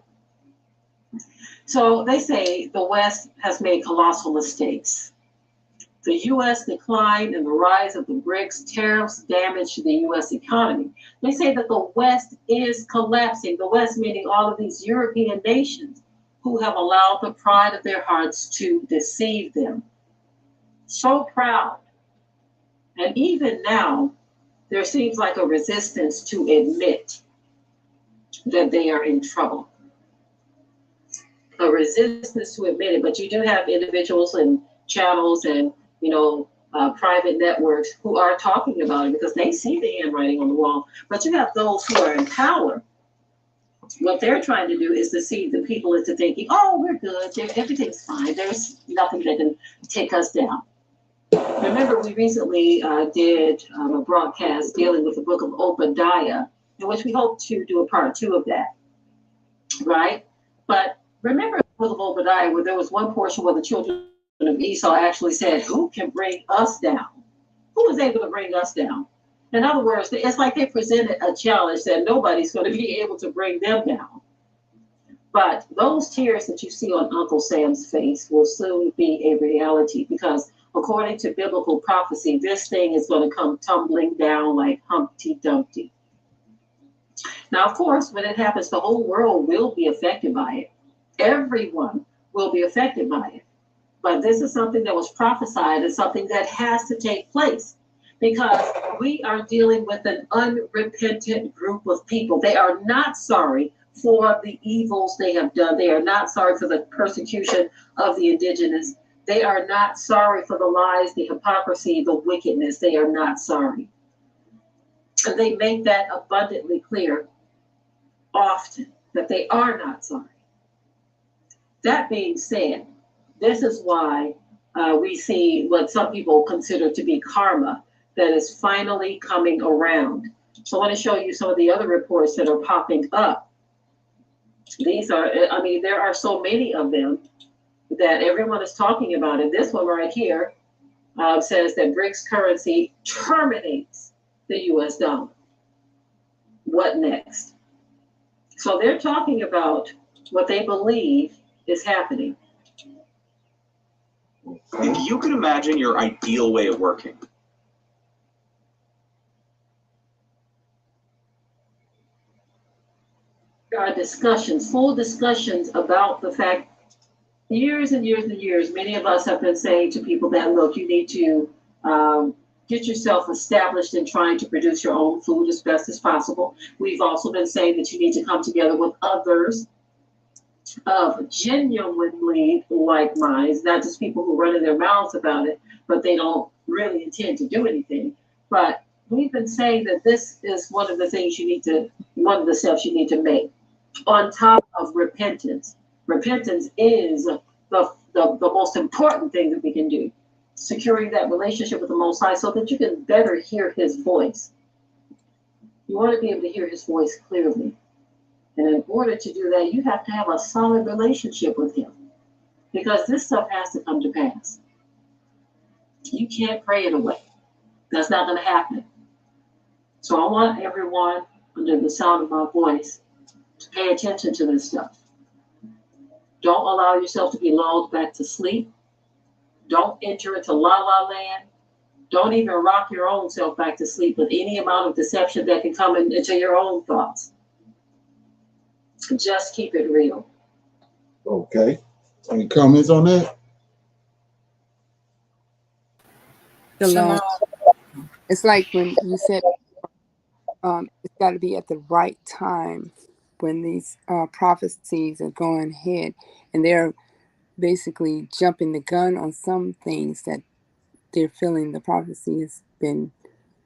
So they say the West has made colossal mistakes. The U.S. decline and the rise of the BRICS, tariffs damage the U.S. economy. They say that the West is collapsing. The West meaning all of these European nations who have allowed the pride of their hearts to deceive them. So proud. And even now, there seems like a resistance to admit that they are in trouble. A resistance to admit it, but you do have individuals and channels and private networks who are talking about it because they see the handwriting on the wall. But you have those who are in power. What they're trying to do is deceive the people into thinking, oh, we're good, everything's fine, there's nothing that can take us down. Remember, we recently did a broadcast dealing with the book of Obadiah, in which we hope to do a part 2 of that, right? But remember the book of Obadiah, where there was one portion where the children of Esau actually said, who can bring us down? Who is able to bring us down? In other words, it's like they presented a challenge that nobody's going to be able to bring them down. But those tears that you see on Uncle Sam's face will soon be a reality, because according to biblical prophecy, this thing is going to come tumbling down like Humpty Dumpty. Now, of course, when it happens, the whole world will be affected by it. Everyone will be affected by it. But this is something that was prophesied and something that has to take place because we are dealing with an unrepentant group of people. They are not sorry for the evils they have done. They are not sorry for the persecution of the indigenous. They are not sorry for the lies, the hypocrisy, the wickedness. They are not sorry. And they make that abundantly clear often, that they are not sorry. That being said, this is why we see what some people consider to be karma that is finally coming around. So I want to show you some of the other reports that are popping up. These are, I mean, there are so many of them that everyone is talking about. And this one right here says that BRICS currency terminates the US dollar. What next? So they're talking about what they believe is happening. If you could imagine your ideal way of working, there are discussions, full discussions about the fact, years and years and years, many of us have been saying to people that, look, you need to get yourself established in trying to produce your own food as best as possible. We've also been saying that you need to come together with others of genuinely like minds, not just people who run in their mouths about it, but they don't really intend to do anything. But we've been saying that this is one of the things you need to, one of the steps you need to make on top of repentance. Repentance is the most important thing that we can do. Securing that relationship with the Most High so that you can better hear his voice. You want to be able to hear his voice clearly. And in order to do that, you have to have a solid relationship with him. Because this stuff has to come to pass. You can't pray it away. That's not going to happen. So I want everyone under the sound of my voice to pay attention to this stuff. Don't allow yourself to be lulled back to sleep. Don't enter into la-la land. Don't even rock your own self back to sleep with any amount of deception that can come into your own thoughts. Just keep it real. Okay. Any comments on that? Shalom. It's like when you said it's got to be at the right time when these prophecies are going ahead and they're basically jumping the gun on some things that they're feeling the prophecy has been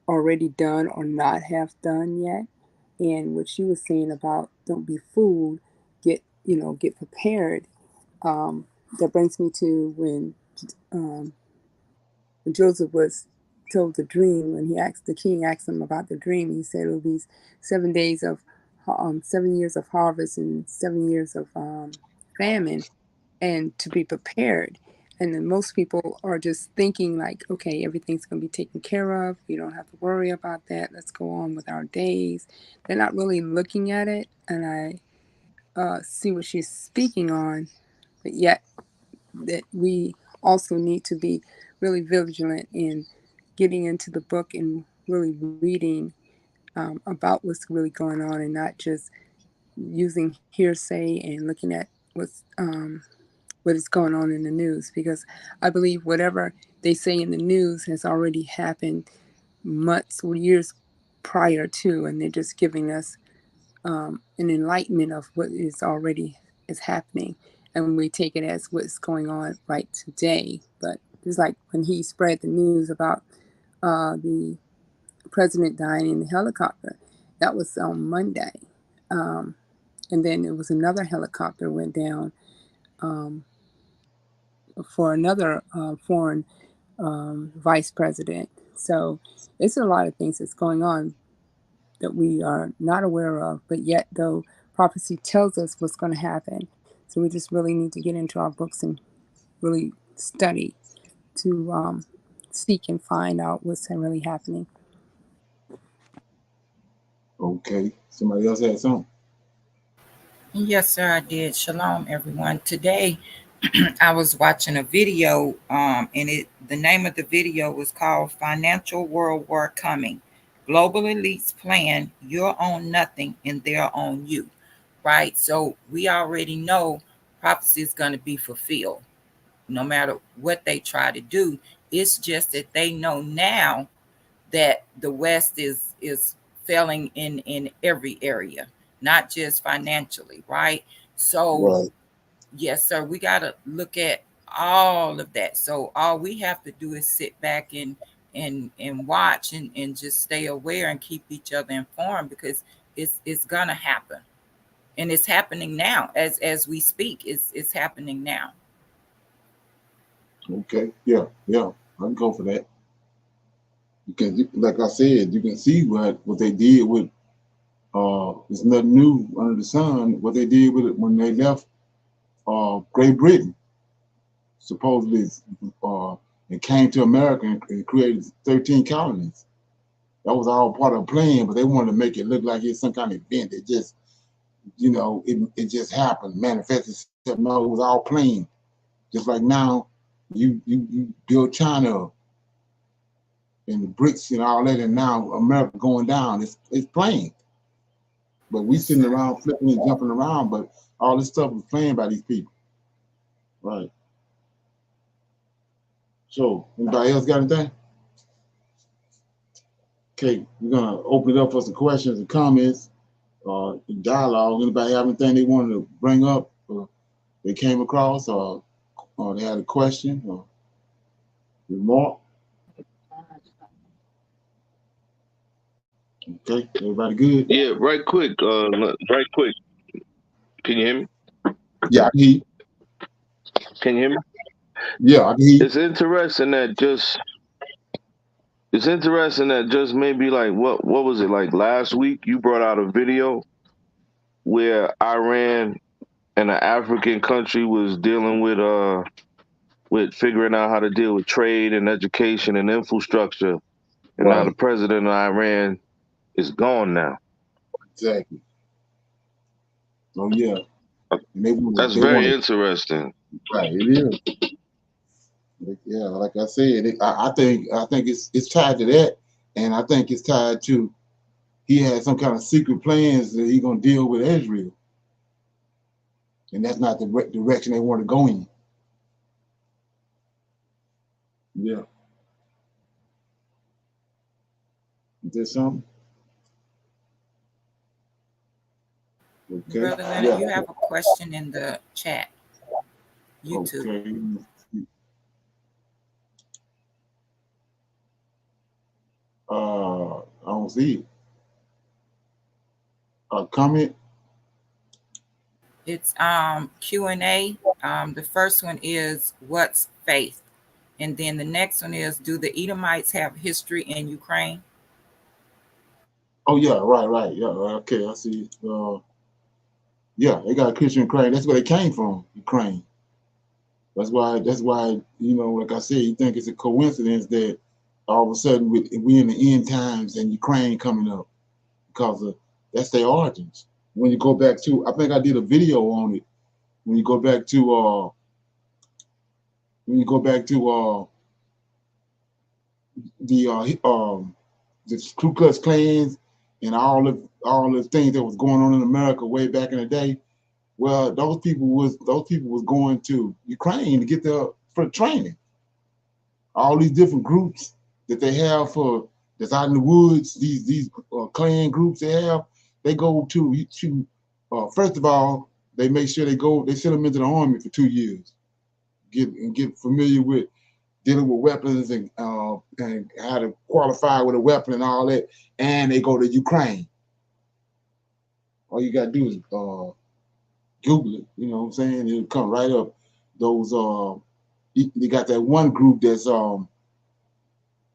already done or not have done yet. And what she was saying about don't be fooled, get prepared. That brings me to when Joseph was told the dream, when the king asked him about the dream, he said it will be 7 days of 7 years of harvest and 7 years of famine, and to be prepared. And then most people are just thinking like, okay, everything's going to be taken care of. We don't have to worry about that. Let's go on with our days. They're not really looking at it. And I see what she's speaking on, but yet that we also need to be really vigilant in getting into the book and really reading about what's really going on and not just using hearsay and looking at what is going on in the news, because I believe whatever they say in the news has already happened months or years prior to, and they're just giving us an enlightenment of what is already is happening, and we take it as what's going on right today. But it's like when he spread the news about the president dying in the helicopter, that was on Monday, and then it was another helicopter went down for another foreign vice president. So it's a lot of things that's going on that we are not aware of, but yet though prophecy tells us what's going to happen. So we just really need to get into our books and really study to seek and find out what's really happening. Okay. Somebody else had something? Yes, sir, I did. Shalom, everyone. Today, I was watching a video, and the name of the video was called Financial World War Coming. Global elites plan your own nothing and their own you, right? So we already know prophecy is going to be fulfilled, no matter what they try to do. It's just that they know now that the West is failing in every area, not just financially, right? So, Right. yes, sir, we got to look at all of that. So all we have to do is sit back and watch and just stay aware and keep each other informed, because it's gonna happen, and it's happening now as we speak. It's happening now. Okay. Yeah. Yeah. I can go for that. Because, like I said, you can see what they did with. There's nothing new under the sun. What they did with it when they left Great Britain, supposedly, and came to America and created 13 colonies. That was all part of a plan, but they wanted to make it look like it's some kind of event that just, it just happened, manifested itself. No, it was all planned. Just like now, you build China up and the bricks and all that, and now America going down. It's planned. But we Yes, sitting sir. around flipping and jumping around, but all this stuff was planned by these people. Right. So, anybody else got anything? Okay, we're gonna open it up for some questions and comments, dialogue. Anybody have anything they wanted to bring up, or they came across, or they had a question or remark? Okay, everybody good? Yeah, right quick. Right quick. Can you hear me? Yeah, I can hear you. Can you hear me? Yeah, I can hear you. It's interesting that just. It's interesting that just maybe like what was it like last week? You brought out a video where Iran and an African country was dealing with figuring out how to deal with trade and education and infrastructure, and now the Right, president of Iran is gone now. exactly. Oh yeah, and That's they very want interesting. right. It is. Yeah, like I said, I think it's tied to that, and I think it's tied to he had some kind of secret plans that he's gonna deal with Israel, and that's not the direction they want to go in. Yeah, is there something? Okay. Brother Leonard, Yeah. you have a question in the chat. YouTube. Okay. I don't see it. A comment. It's Q&A. The first one is, what's faith? And then the next one is, do the Edomites have history in Ukraine? Oh yeah, right. Yeah, okay, I see. Yeah, they got Christian Ukraine. That's where they came from, Ukraine. That's why. Like I said, you think it's a coincidence that all of a sudden we in the end times and Ukraine coming up because that's their origins. When you go back to, I think I did a video on it. When you go back to, when you go back to the Ku Klux Klans and all the things that was going on in America way back in the day. Well, those people was going to Ukraine to get for training. All these different groups that they have that's out in the woods. These clan groups they go to first of all, they make sure they send them into the army for 2 years, get familiar with dealing with weapons and how to qualify with a weapon and all that, and they go to Ukraine. All you gotta do is Google it. You know what I'm saying? It'll come right up. Those they got that one group that's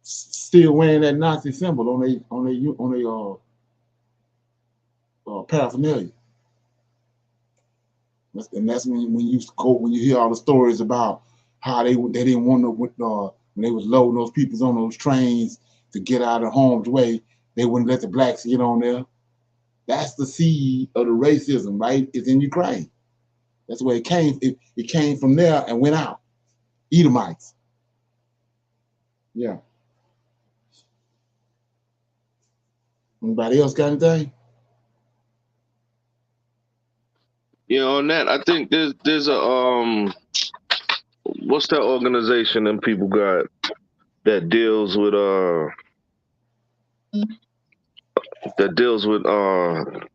still wearing that Nazi symbol on their paraphernalia. And that's when you hear all the stories about how they didn't want to when they was loading those people on those trains to get out of harm's way, they wouldn't let the blacks get on there. That's the seed of the racism, right? It's in Ukraine. That's where it came. It came from there and went out. Edomites. Yeah. Anybody else got anything? Yeah, on that, I think there's a what's that organization them people got that deals with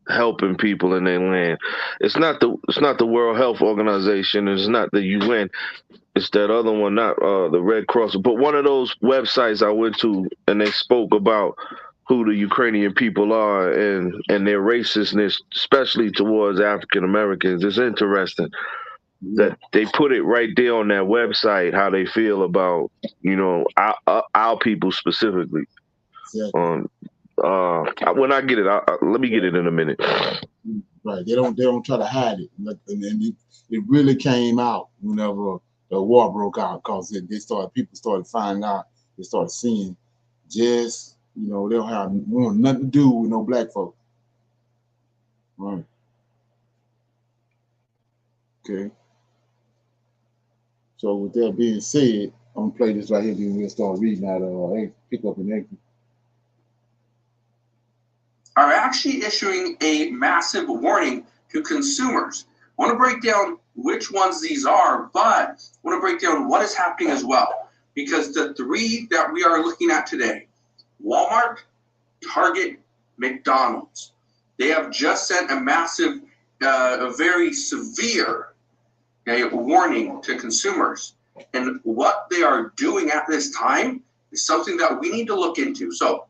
helping people in their land. It's not the World Health Organization. It's not the UN. It's that other one, not the Red Cross, but one of those websites I went to, and they spoke about who the Ukrainian people are and their racistness, especially towards African Americans. It's interesting that they put it right there on that website how they feel about our people specifically. Exactly. When I get it, let me get it in a minute. Right. They don't try to hide it, and then it really came out whenever the war broke out, because people started finding out, they started seeing just they don't want nothing to do with no black folk. Right. Okay. So with that being said, I'm gonna play this right here, then we'll start reading out pick up an extra. Are actually issuing a massive warning to consumers. I want to break down which ones these are, but I want to break down what is happening as well. Because the three that we are looking at today, Walmart, Target, McDonald's, they have just sent a massive, a very severe warning to consumers. And what they are doing at this time is something that we need to look into. So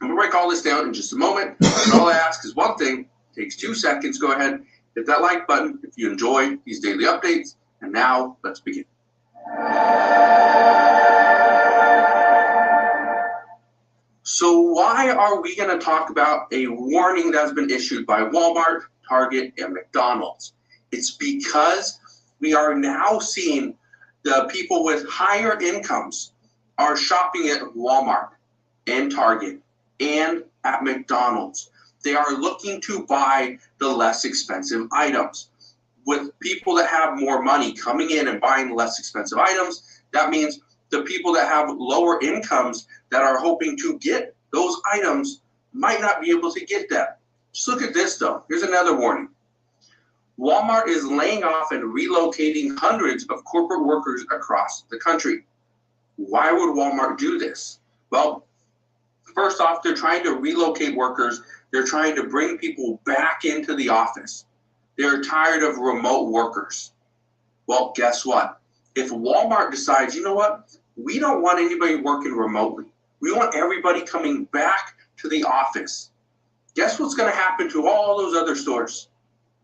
I'm going to break all this down in just a moment. And all I ask is one thing. It takes 2 seconds. Go ahead, hit that like button if you enjoy these daily updates. And now, let's begin. So why are we going to talk about a warning that's been issued by Walmart, Target, and McDonald's? It's because we are now seeing the people with higher incomes are shopping at Walmart and Target and at McDonald's. They are looking to buy the less expensive items. With people that have more money coming in and buying less expensive items, that means the people that have lower incomes that are hoping to get those items might not be able to get them. Just look at this though. Here's another warning. Walmart is laying off and relocating hundreds of corporate workers across the country. Why would Walmart do this? Well, first off, they're trying to relocate workers. They're trying to bring people back into the office. They're tired of remote workers. Well, guess what? If Walmart decides, you know what? We don't want anybody working remotely. We want everybody coming back to the office. Guess what's going to happen to all those other stores?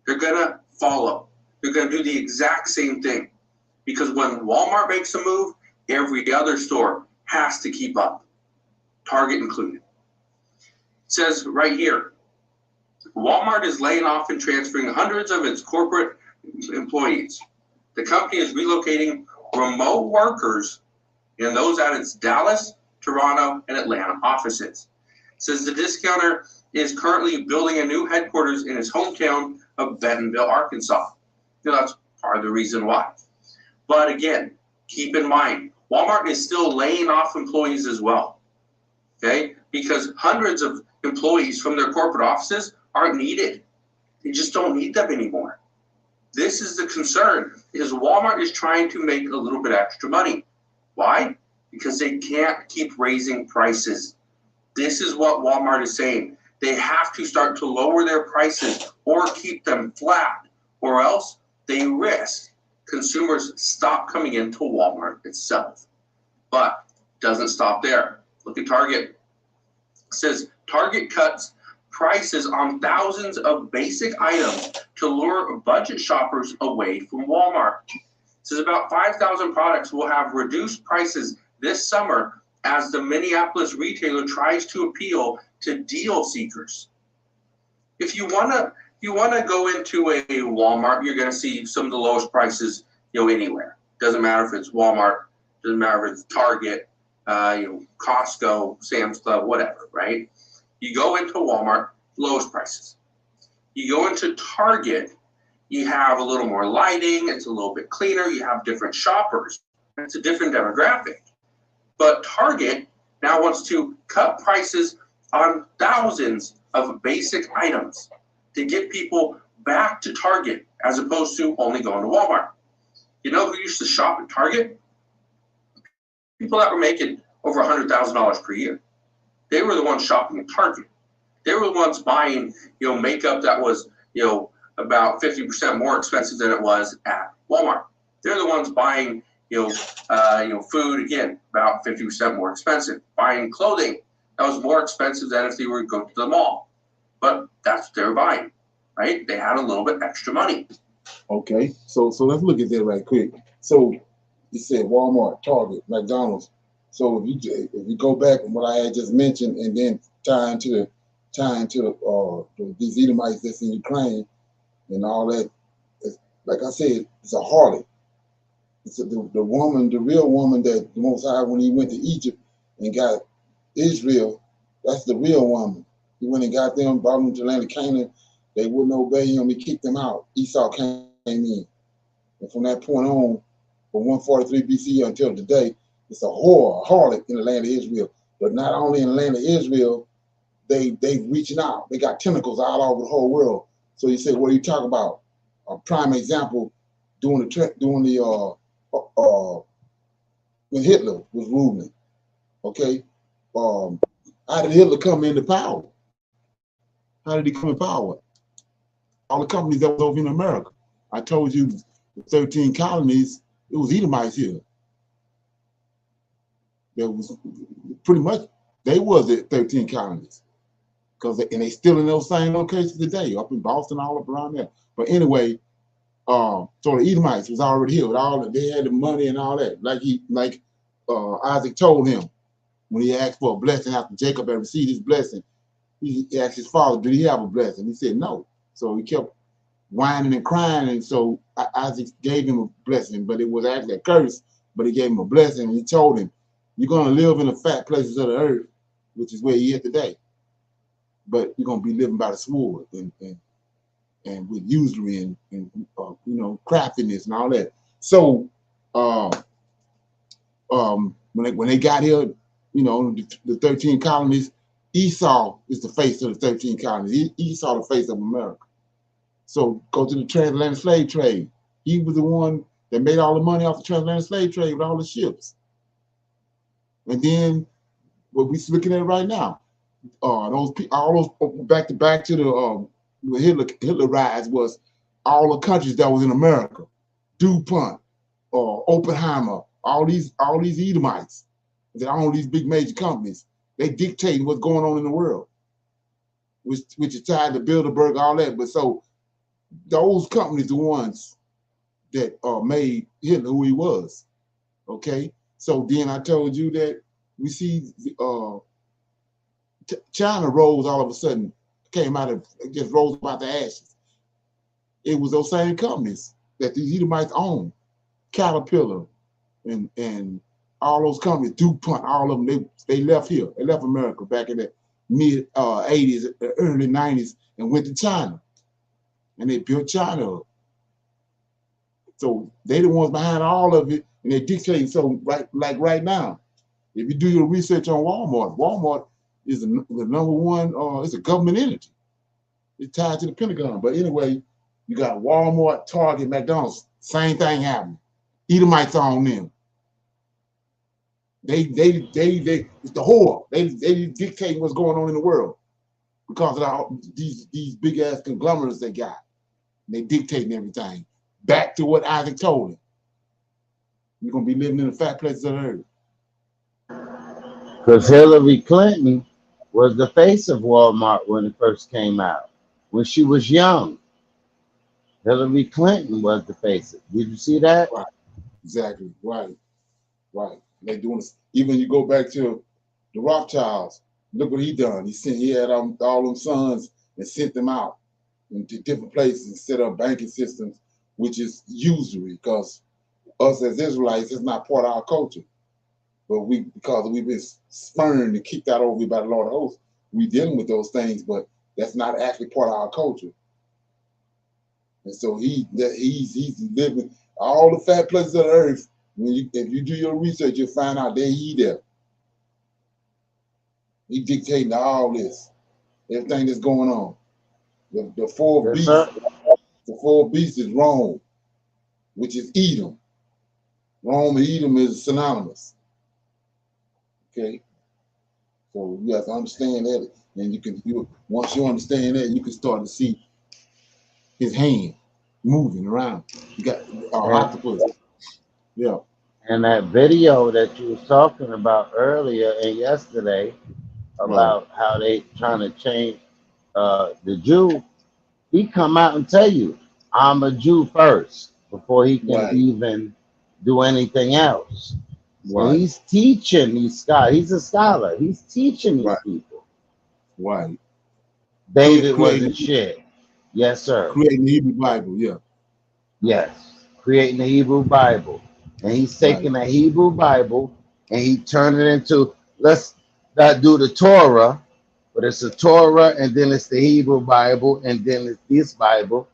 They're going to follow. They're going to do the exact same thing. Because when Walmart makes a move, every other store has to keep up. Target included. It says right here, Walmart is laying off and transferring hundreds of its corporate employees. The company is relocating remote workers and those at its Dallas, Toronto, and Atlanta offices. It says the discounter is currently building a new headquarters in his hometown of Bentonville, Arkansas. That's part of the reason why. But again, keep in mind, Walmart is still laying off employees as well. Okay? Because hundreds of employees from their corporate offices aren't needed. They just don't need them anymore. This is the concern, is Walmart is trying to make a little bit extra money. Why? Because they can't keep raising prices. This is what Walmart is saying. They have to start to lower their prices or keep them flat, or else they risk consumers stop coming into Walmart itself. But it doesn't stop there. Look at Target. It says Target cuts prices on thousands of basic items to lure budget shoppers away from Walmart. It says about 5,000 products will have reduced prices this summer as the Minneapolis retailer tries to appeal to deal seekers. If you wanna go into a Walmart, you're gonna see some of the lowest prices, anywhere. Doesn't matter if it's Walmart, doesn't matter if it's Target, Costco, Sam's Club, whatever, right? You go into Walmart, lowest prices. You go into Target, you have a little more lighting, it's a little bit cleaner, you have different shoppers. It's a different demographic. But Target now wants to cut prices on thousands of basic items to get people back to Target as opposed to only going to Walmart. You know who used to shop at Target? People that were making over $100,000 per year. They were the ones shopping at Target. They were the ones buying, makeup that was, about 50% more expensive than it was at Walmart. They're the ones buying, food, again, about 50% more expensive. Buying clothing that was more expensive than if they were to go to the mall. But that's what they were buying, right? They had a little bit extra money. Okay, so let's look at that right quick. So you said Walmart, Target, McDonald's. So if you go back on what I had just mentioned, and then tie into these Edomites that's in Ukraine and all that, like I said, it's a harlot. It's the woman, the real woman that the Most High, when he went to Egypt and got Israel, that's the real woman. He went and got them, brought them to the land of Canaan. They wouldn't obey him. He kicked them out. Esau came in. And from that point on, from 143 BC until today, it's a whore, a harlot in the land of Israel. But not only in the land of Israel, they reaching out. They got tentacles all over the whole world. So you say, what are you talking about? A prime example, when Hitler was ruling. Okay, how did Hitler come into power? How did he come in power? All the companies that was over in America. I told you the 13 colonies, it was Edomites here. There was pretty much, they was the 13 colonies. And they still in those same locations today, up in Boston, all up around there. But anyway, so the Edomites was already here with they had the money and all that. Like Isaac told him when he asked for a blessing after Jacob had received his blessing, he asked his father, did he have a blessing? He said no. So he kept whining and crying, and so Isaac gave him a blessing, but it was actually a curse, but he gave him a blessing, and he told him, you're going to live in the fat places of the earth, which is where he is today, but you're going to be living by the sword and with usury and craftiness and all that. So when they got here, the 13 colonies, Esau is the face of the 13 colonies. Esau the face of America. So go to the transatlantic slave trade. He was the one that made all the money off the transatlantic slave trade with all the ships. And then what we're looking at right now, all those back to the Hitler rise was all the countries that was in America, DuPont, Oppenheimer, all these Edomites that own these big major companies. They dictate what's going on in the world, which is tied to Bilderberg, all that. But so those companies, the ones that made Hitler who he was. Okay, so then I told you that we see China rose all of a sudden, came out of, just rose about the ashes. It was those same companies that these Edomites owned, Caterpillar and all those companies, DuPont, all of them, they left here. They left America back in the mid 80s, early 90s, and went to China. And they built China up. So they the ones behind all of it, and they dictate. So right now, if you do your research on Walmart is the number one, it's a government entity. It's tied to the Pentagon. But anyway, you got Walmart, Target, McDonald's, same thing happening. Edomites on them. They it's the whore. They dictate what's going on in the world because of all these big ass conglomerates they got. They dictating everything. Back to what Isaac told him. You're gonna be living in the fat places of the earth. Because Hillary Clinton was the face of Walmart when it first came out. When she was young, Hillary Clinton was the face of it. Did you see that? Right. Exactly. Right. They doing this. Even you go back to the Rothschilds. Look what he done. He had all them sons and sent them out into different places and set up banking systems, which is usury because us as Israelites, it's not part of our culture. But because we've been spurned and kicked out over by the Lord of hosts, we dealing with those things, but that's not actually part of our culture. And so he's living all the fat places of the earth. If you do your research, you'll find out he there. He dictating all this, everything that's going on. The four beasts. The fourth beast is Rome, which is Edom. Rome and Edom is synonymous. Okay, so you have to understand that, and once you understand that, you can start to see his hand moving around. You got octopus. Yeah. And that video that you was talking about earlier and yesterday about how they trying to change the Jew, he come out and tell you, I'm a Jew first before he can even do anything else. So he's teaching these scholars. He's a scholar. He's teaching these people. Right. David wasn't shit. Yes, sir. Creating the Hebrew Bible, yeah. Yes. Creating the Hebrew Bible. And he's taking the Hebrew Bible and he turned it into, let's not do the Torah, but it's the Torah and then it's the Hebrew Bible and then it's this Bible,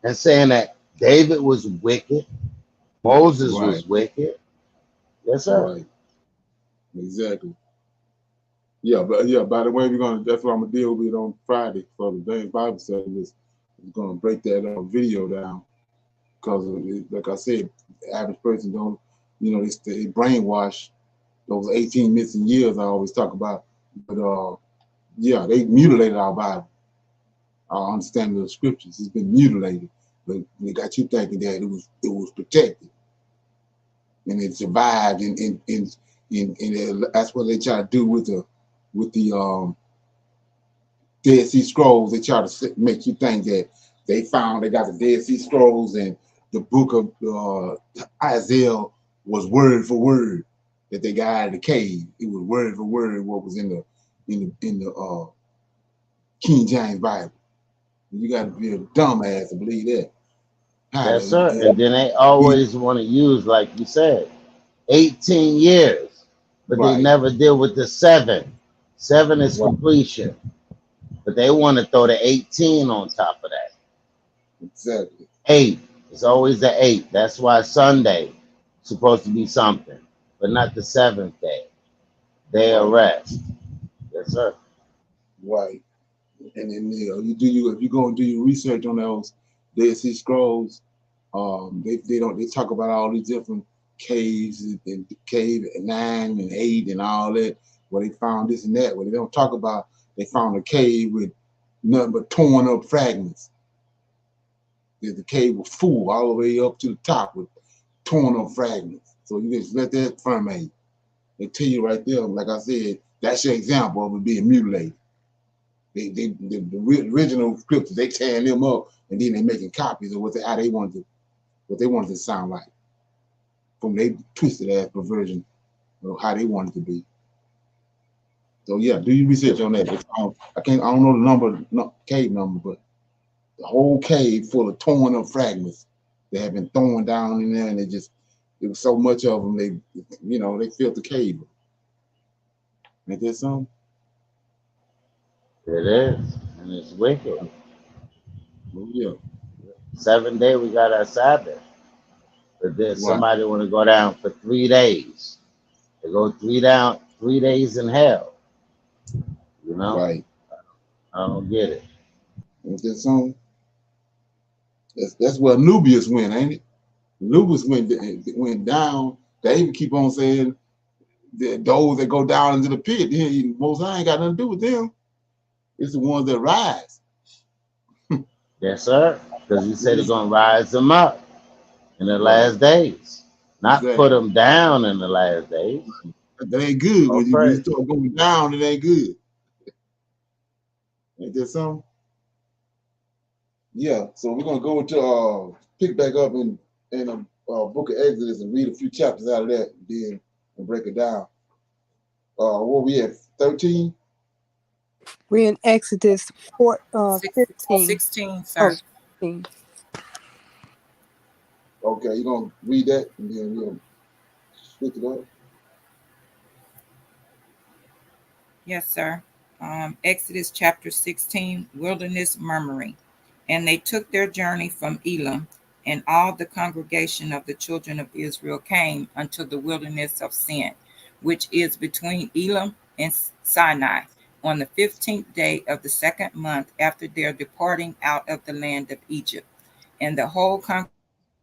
and saying that David was wicked, Moses was wicked. Yes, sir. Right. Exactly. Yeah, but by the way, that's what I'm gonna deal with on Friday for the Daily Bible study. Is gonna break that video down, because like I said, the average person don't, they brainwash those 18 missing years I always talk about. But they mutilated our Bible, our understanding of the scriptures. It's been mutilated, but they got you thinking that it was protected and it survived, and that's what they try to do with the Dead Sea Scrolls. They try to make you think that they got the Dead Sea Scrolls and the book of Isaiah was word for word that they got out of the cave. It was word for word what was in the King James Bible. You got to be a dumbass to believe that. Yes, sir. And then they always want to use, like you said, 18 years, but they never deal with the 7. 7 is completion, but they want to throw the 18 on top of that. Exactly. 8. It's always the 8. That's why Sunday is supposed to be something, but not the 7th day of rest. Yes, sir. Right. And then if you go and do your research on those Dead Sea Scrolls, they talk about all these different caves, and cave 9 and 8 and all that, where they found this and that. Where they don't talk about, they found a cave with nothing but torn up fragments. The cave was full all the way up to the top with torn up fragments. So you just let that ferment. They tell you right there, like I said, that's your example of it being mutilated. The original scriptures, they tearing them up and then they making copies of what they wanted to sound like, from their twisted ass perversion of how they wanted to be. So yeah, do your research on that. I don't know the cave number, but the whole cave full of torn up fragments that have been thrown down in there, and there was so much of them, they filled the cave. Ain't that something? It is, and it's wicked. Oh, yeah. 7 day we got our Sabbath, but then somebody want to go down for 3 days. They go 3 days in hell. Right. I don't get it. Ain't that something? That's where Nubius went, ain't it? Nubius went down. They even keep on saying that those that go down into the pit, Most High ain't got nothing to do with them. It's the ones that rise. Yes, sir. Because he said he's gonna rise them up in the last days, not put them down in the last days. That ain't good. When you start going down, it ain't good. Ain't that something? Yeah. So we're gonna go to pick back up in the book of Exodus and read a few chapters out of that, then and break it down. What we at, 13? We're in Exodus 15. 16, sir. 16. Okay, you're gonna read that and then we'll switch it up. Yes, sir. Exodus chapter 16, wilderness murmuring. And they took their journey from Elim, and all the congregation of the children of Israel came unto the wilderness of Sin, which is between Elim and Sinai, on the 15th day of the 2nd month after their departing out of the land of Egypt. And the whole congregation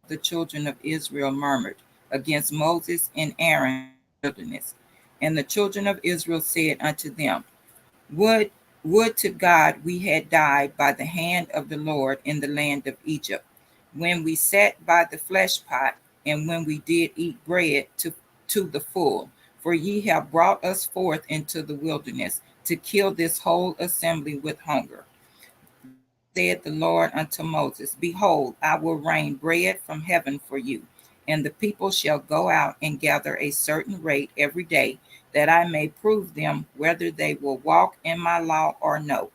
of the children of Israel murmured against Moses and Aaron in the wilderness. And the children of Israel said unto them, Would, would to God we had died by the hand of the Lord in the land of Egypt, when we sat by the flesh pot, and when we did eat bread to the full. For ye have brought us forth into the wilderness to kill this whole assembly with hunger. Then said the Lord unto Moses, Behold, I will rain bread from heaven for you, and the people shall go out and gather a certain rate every day, that I may prove them whether they will walk in my law or no.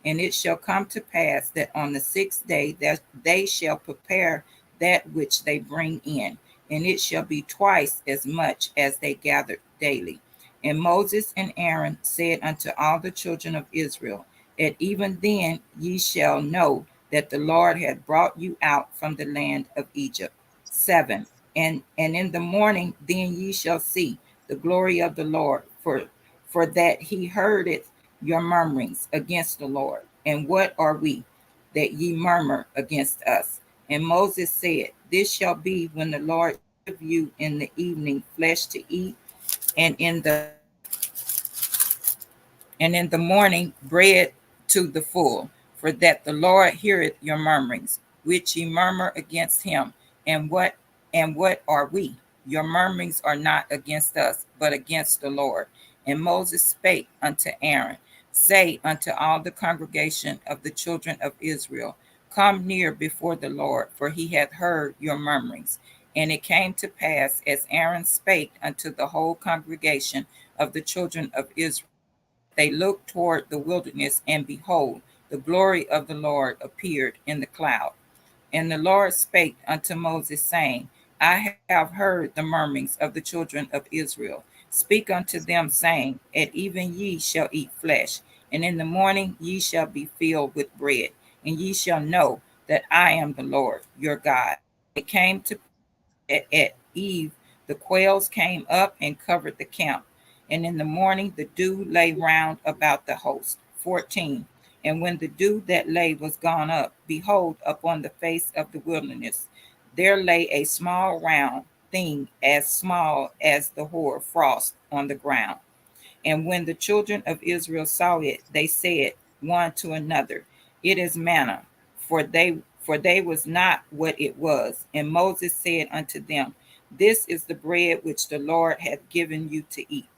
And it shall come to pass that on the sixth day that they shall prepare that which they bring in, and it shall be twice as much as they gathered daily. And Moses and Aaron said unto all the children of Israel, At even then ye shall know that the Lord hath brought you out from the land of Egypt. 7. And in the morning then ye shall see the glory of the Lord, for that he heardeth your murmurings against the Lord. And what are we, that ye murmur against us? And Moses said, This shall be when the Lord give you in the evening flesh to eat, and in the morning bread to the full, for that the Lord heareth your murmurings, which ye murmur against him. And what are we? Your murmurings are not against us, but against the Lord. And Moses spake unto Aaron, Say unto all the congregation of the children of Israel, Come near before the Lord, for he hath heard your murmurings. And it came to pass, as Aaron spake unto the whole congregation of the children of Israel, they looked toward the wilderness, and behold, the glory of the Lord appeared in the cloud. And the Lord spake unto Moses, saying, I have heard the murmurings of the children of Israel. Speak unto them, saying, At even ye shall eat flesh, and in the morning ye shall be filled with bread, and ye shall know that I am the Lord your God. It came to at eve, the quails came up and covered the camp, and in the morning the dew lay round about the host. 14. And when the dew that lay was gone up, behold, upon the face of the wilderness there lay a small round thing, as small as the hoar frost on the ground. And when the children of Israel saw it, they said one to another, It is manna, for they was not what it was. And Moses said unto them, This is the bread which the Lord hath given you to eat.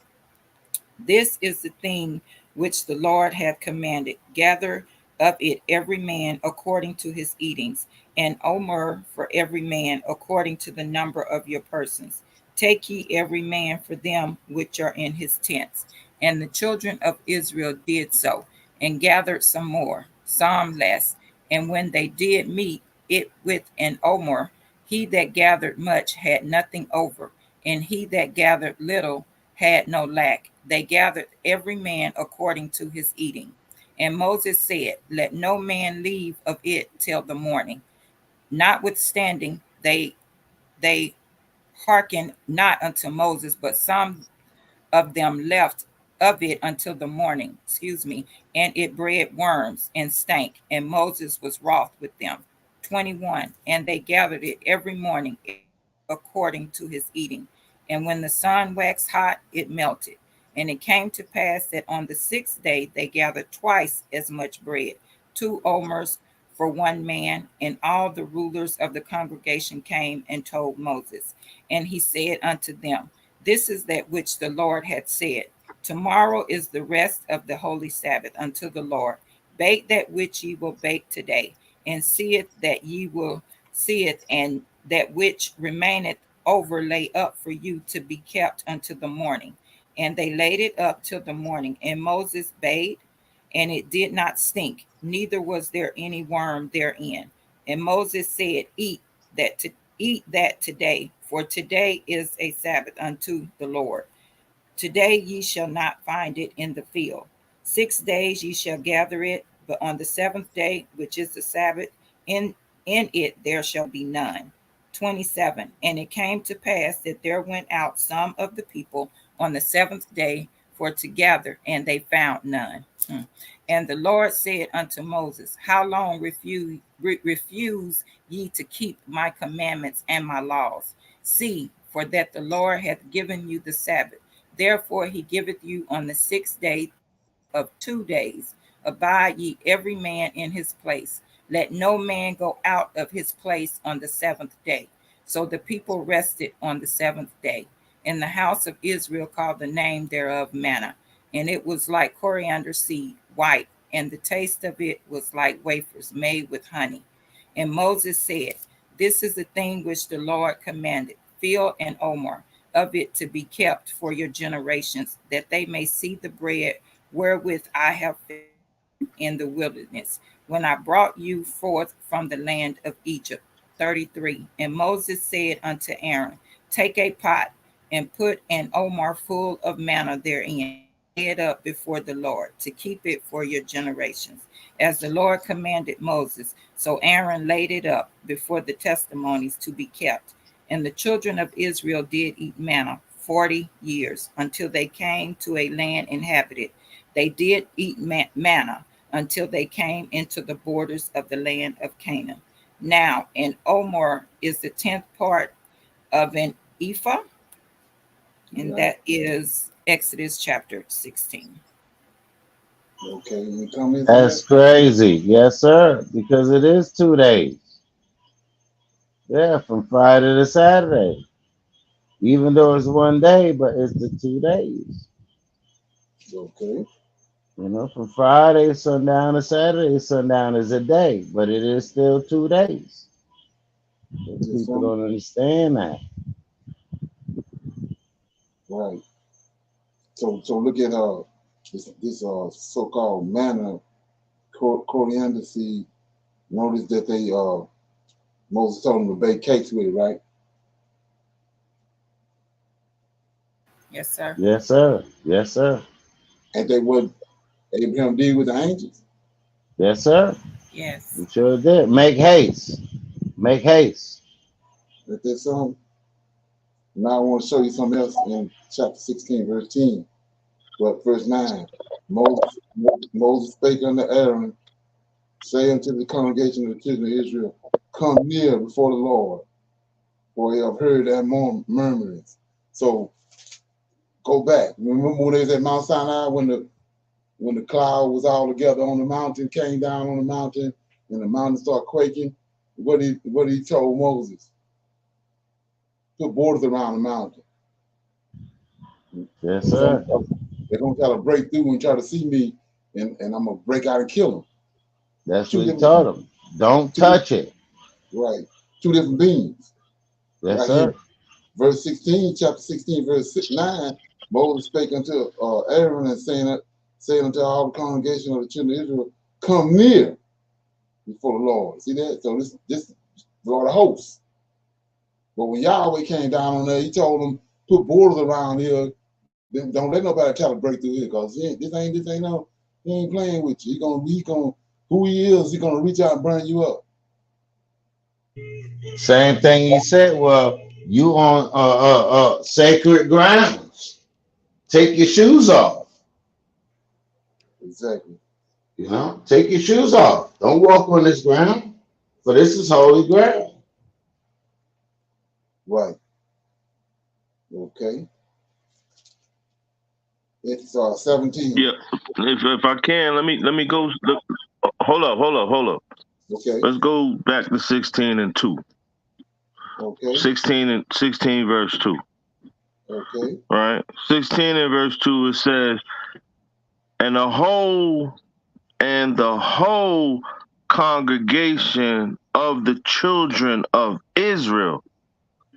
This is the thing which the Lord hath commanded. Gather of it every man according to his eatings, and omer for every man according to the number of your persons. Take ye every man for them which are in his tents. And the children of Israel did so, and gathered some more, some less. And when they did meet it with an omer, he that gathered much had nothing over, and he that gathered little had no lack. They gathered every man according to his eating. And Moses said, Let no man leave of it till the morning. Notwithstanding, they hearkened not unto Moses, but some of them left of it until the morning, and it bred worms and stank, and Moses was wroth with them. 21. And they gathered it every morning according to his eating. And when the sun waxed hot, it melted. And it came to pass that on the sixth day they gathered twice as much bread, 2 omers for one man. And all the rulers of the congregation came and told Moses. And he said unto them, This is that which the Lord hath said. Tomorrow is the rest of the holy Sabbath unto the Lord. Bake that which ye will bake today, and see it that ye will see it, and that which remaineth over lay up for you to be kept unto the morning. And they laid it up till the morning. And Moses bade, and it did not stink, neither was there any worm therein. And Moses said, Eat that today, for today is a Sabbath unto the Lord. Today ye shall not find it in the field. 6 days ye shall gather it, but on the seventh day, which is the Sabbath, in it there shall be none. 27. And it came to pass that there went out some of the people on the seventh day for to gather, and they found none. And the Lord said unto Moses, how long refuse ye to keep my commandments and my laws? See, for that the Lord hath given you the Sabbath. Therefore he giveth you on the 6th day of 2 days. Abide ye every man in his place. Let no man go out of his place on the 7th day. So the people rested on the 7th day. And the house of Israel called the name thereof manna. And it was like coriander seed, white, and the taste of it was like wafers made with honey. And Moses said, this is the thing which the Lord commanded, Phil and Omer, of it to be kept for your generations, that they may see the bread wherewith I have fed you in the wilderness, when I brought you forth from the land of Egypt. 33. And Moses said unto Aaron, take a pot and put an omer full of manna therein, lay it up before the Lord, to keep it for your generations. As the Lord commanded Moses, so Aaron laid it up before the testimonies to be kept. And the children of Israel did eat manna 40 years, until they came to a land inhabited. They did eat manna until they came into the borders of the land of Canaan. Now, an omer is the 10th part of an ephah, and that is Exodus chapter 16. Okay, any comments? That's crazy. Yes, sir. Because it is 2 days. Yeah, from Friday to Saturday. Even though it's 1 day, but it's the 2 days. Okay. You know, from Friday sundown to Saturday sundown is a day, but it is still 2 days. People don't understand that. Right. So look at this so-called manna coriander seed. Notice that they Moses told them to bake cakes with it, right? Yes, sir. Yes, sir. Yes, sir. And they what Abraham did with the angels? Yes, sir. Yes. We sure did. Make haste. Make haste. That there's some. Now I want to show you something else in chapter 16, verse 10. But verse 9. Moses spake unto Aaron, say unto the congregation of the children of Israel, come near before the Lord, for we have heard their murmurings. So go back. Remember when they was at Mount Sinai when the cloud was all together on the mountain, came down on the mountain, and the mountain started quaking? What he told Moses? Put borders around the mountain. Yes, sir. They're gonna try to break through and try to see me, and I'm gonna break out and kill them. That's what he told them. Don't touch it. Right. Two different beings. Yes, Right sir. here. Verse 16, chapter 16, verse 9, Moses spake unto Aaron and saying unto all the congregation of the children of Israel, come near before the Lord. See that? So this Lord of hosts. But when Yahweh came down on there, he told them, put borders around here. Don't let nobody try to break through here, because this ain't no, he ain't playing with you. He gonna who he is, he gonna reach out and burn you up. Same thing he said. Well, you on sacred grounds. Take your shoes off. Exactly. You know, take your shoes off. Don't walk on this ground, for this is holy ground. Right. Okay. It's 17. Yeah, if I can, let me go. Hold up. Okay. Let's go back to 16 and 2. Okay. 16 verse 2. Okay. Right. 16 and verse 2, it says, and the whole congregation of the children of Israel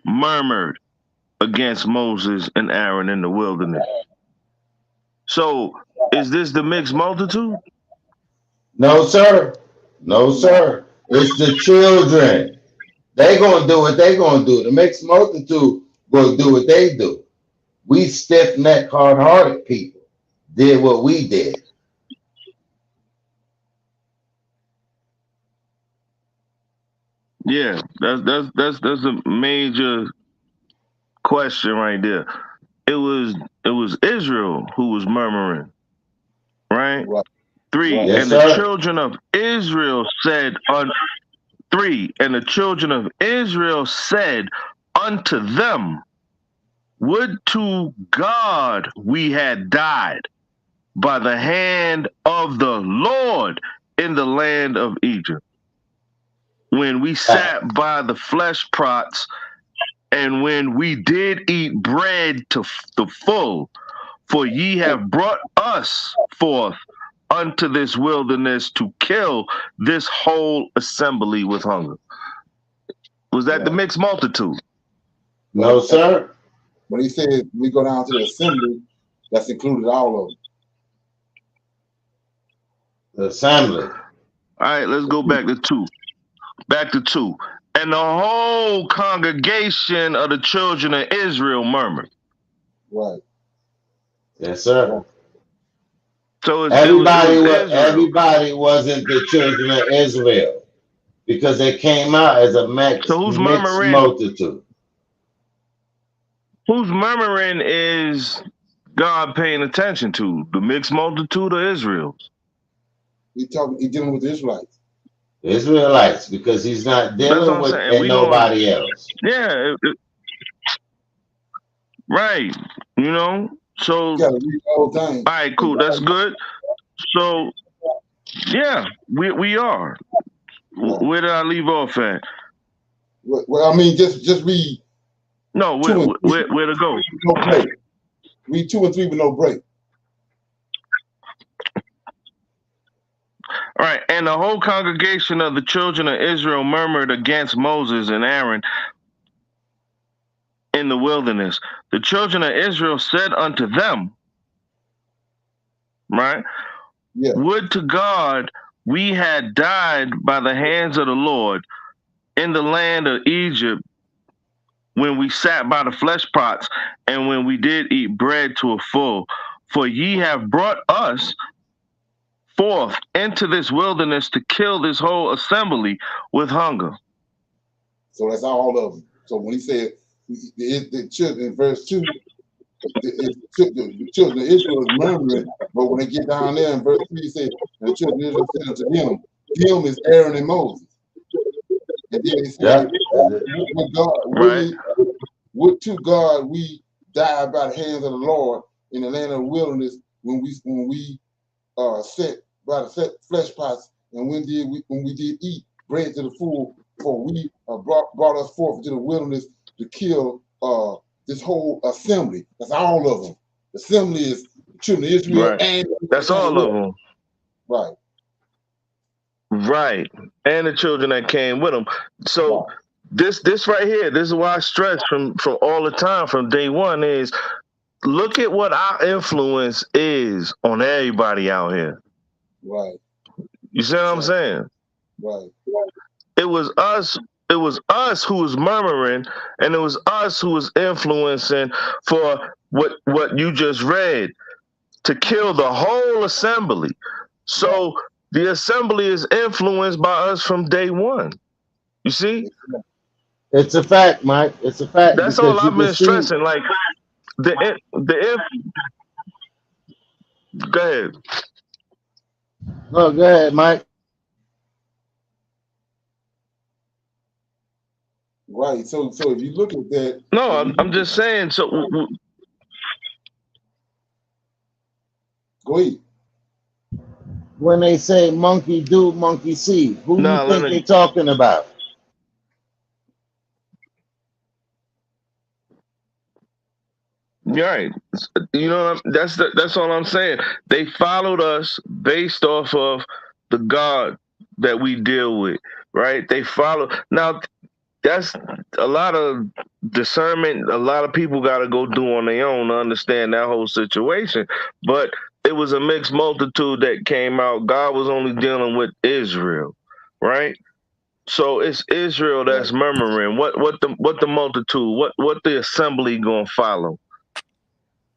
murmured against Moses and Aaron in the wilderness. So, is this the mixed multitude? No, sir. No, sir. It's the children. They gonna do what they gonna do. The mixed multitude gonna do what they do. We stiff necked, hard hearted people did what we did. Yeah, that's a major question right there. It was Israel who was murmuring, right? Right. 3. Yes, And the sir. children of Israel said on 3. And the children of Israel said unto them, would to God we had died by the hand of the Lord in the land of Egypt, when we sat by the flesh pots, and when we did eat bread to the full, for ye have brought us forth unto this wilderness to kill this whole assembly with hunger. Was that the mixed multitude? No, sir. When he said we go down to the assembly, that's included all of them. The assembly. All right, let's go back to 2. Back to 2. And the whole congregation of the children of Israel murmured. Right. Yes, sir. So everybody it was Israel. everybody wasn't the children of Israel because they came out as a mixed murmuring? multitude. Who's murmuring is God paying attention to? The mixed multitude of Israel? He's dealing with the Israelites. Israelites, because he's not dealing with nobody else. Yeah. Right. You know? So, all right, cool. That's good. So, yeah, we are. Right. Where did I leave off at? Well, I mean, just read. No, where to go? No break. Read 2 and 3 with no break. All right, and the whole congregation of the children of Israel murmured against Moses and Aaron in the wilderness. The children of Israel said unto them, right? Yeah. Would to God we had died by the hands of the Lord in the land of Egypt, when we sat by the flesh pots, and when we did eat bread to a full. For ye have brought us forth into this wilderness to kill this whole assembly with hunger. So that's all of them. So when he said the children in verse 2, the children of Israel is murmuring, but when they get down there in verse 3, he said, the children of Israel said unto them is Aaron and Moses. And then he said, would to God we die by the hands of the Lord in the land of the wilderness, when we sat by the flesh pots, and when we did eat bread to the full, for we brought us forth into the wilderness to kill this whole assembly. That's all of them. The assembly is the children of Israel, right. And that's all of them. Right. Right. And the children that came with them. So this right here, this is why I stress from all the time, from day one, is look at what our influence is on everybody out here. Right. You see what I'm saying? Right. It was us who was murmuring, and it was us who was influencing for what you just read, to kill the whole assembly. So the assembly is influenced by us from day one. You see? It's a fact, Mike. It's a fact. That's all I've been stressing. Like go ahead. No, go ahead, Mike. Right. So if you look at that. No, I'm just saying. So go ahead. When they say monkey do, monkey see, who do you think they're talking about? Right. You know, that's all I'm saying. They followed us based off of the God that we deal with, right? They follow. Now, that's a lot of discernment. A lot of people got to go do on their own to understand that whole situation. But it was a mixed multitude that came out. God was only dealing with Israel, right? So it's Israel that's murmuring. What the multitude? What the assembly gonna follow?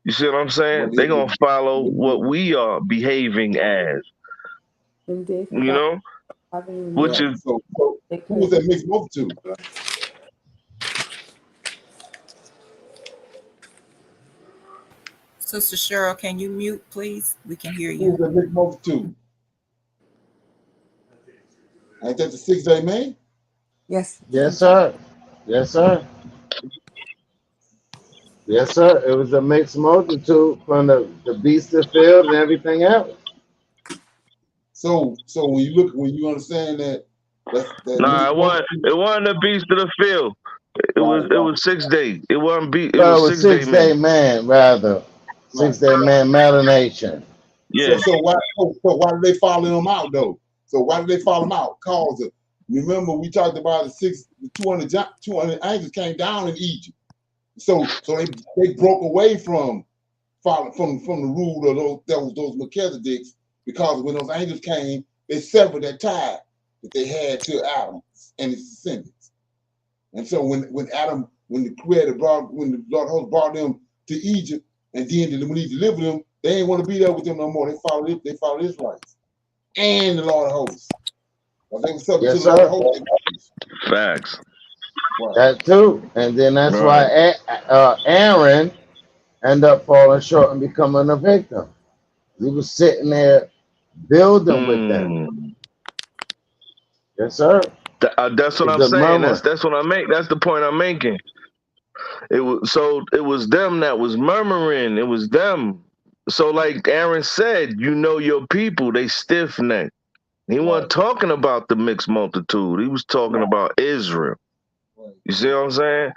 You see what I'm saying? They're going to follow what we are behaving as. You know? Which is... So who was that mixed multitude? Sister Cheryl, can you mute, please? We can hear Who you. was that mixed multitude? Ain't that the 6-day man? Yes. Yes, sir. Yes, sir. Yes, sir. It was a mixed multitude from the beast of the field and everything else. So when you understand that that Nah, mixed multitude, it wasn't the beast of the field. It was 6 days. It wasn't it Well, it was was 6 day 6 day man. man, rather. right? 6 day man, Melanation. Yeah. So why did they follow him out though? So why did they follow him out? Cause remember we talked about the 200 angels came down in Egypt. So they broke away from the rule of those Melchizedeks, because when those angels came, they severed that tie that they had to Adam and his descendants. And so when the Lord host brought them to Egypt, and then when he delivered them, they ain't want to be there with them no more. They followed Israelites and the Lord of hosts. Well, they were subject to Yes, the Lord of sir. hosts. Facts. Right. That too. And then that's Right. why Aaron ended up falling short and becoming a victim. He was sitting there building with them. Mm. Yes, sir. That's what It's I'm the saying. murmur. That's what I make. That's the point I'm making. It was them that was murmuring. It was them. So like Aaron said, you know your people, they stiff necked. He wasn't talking about the mixed multitude. He was talking about Israel. Right. You see what I'm saying?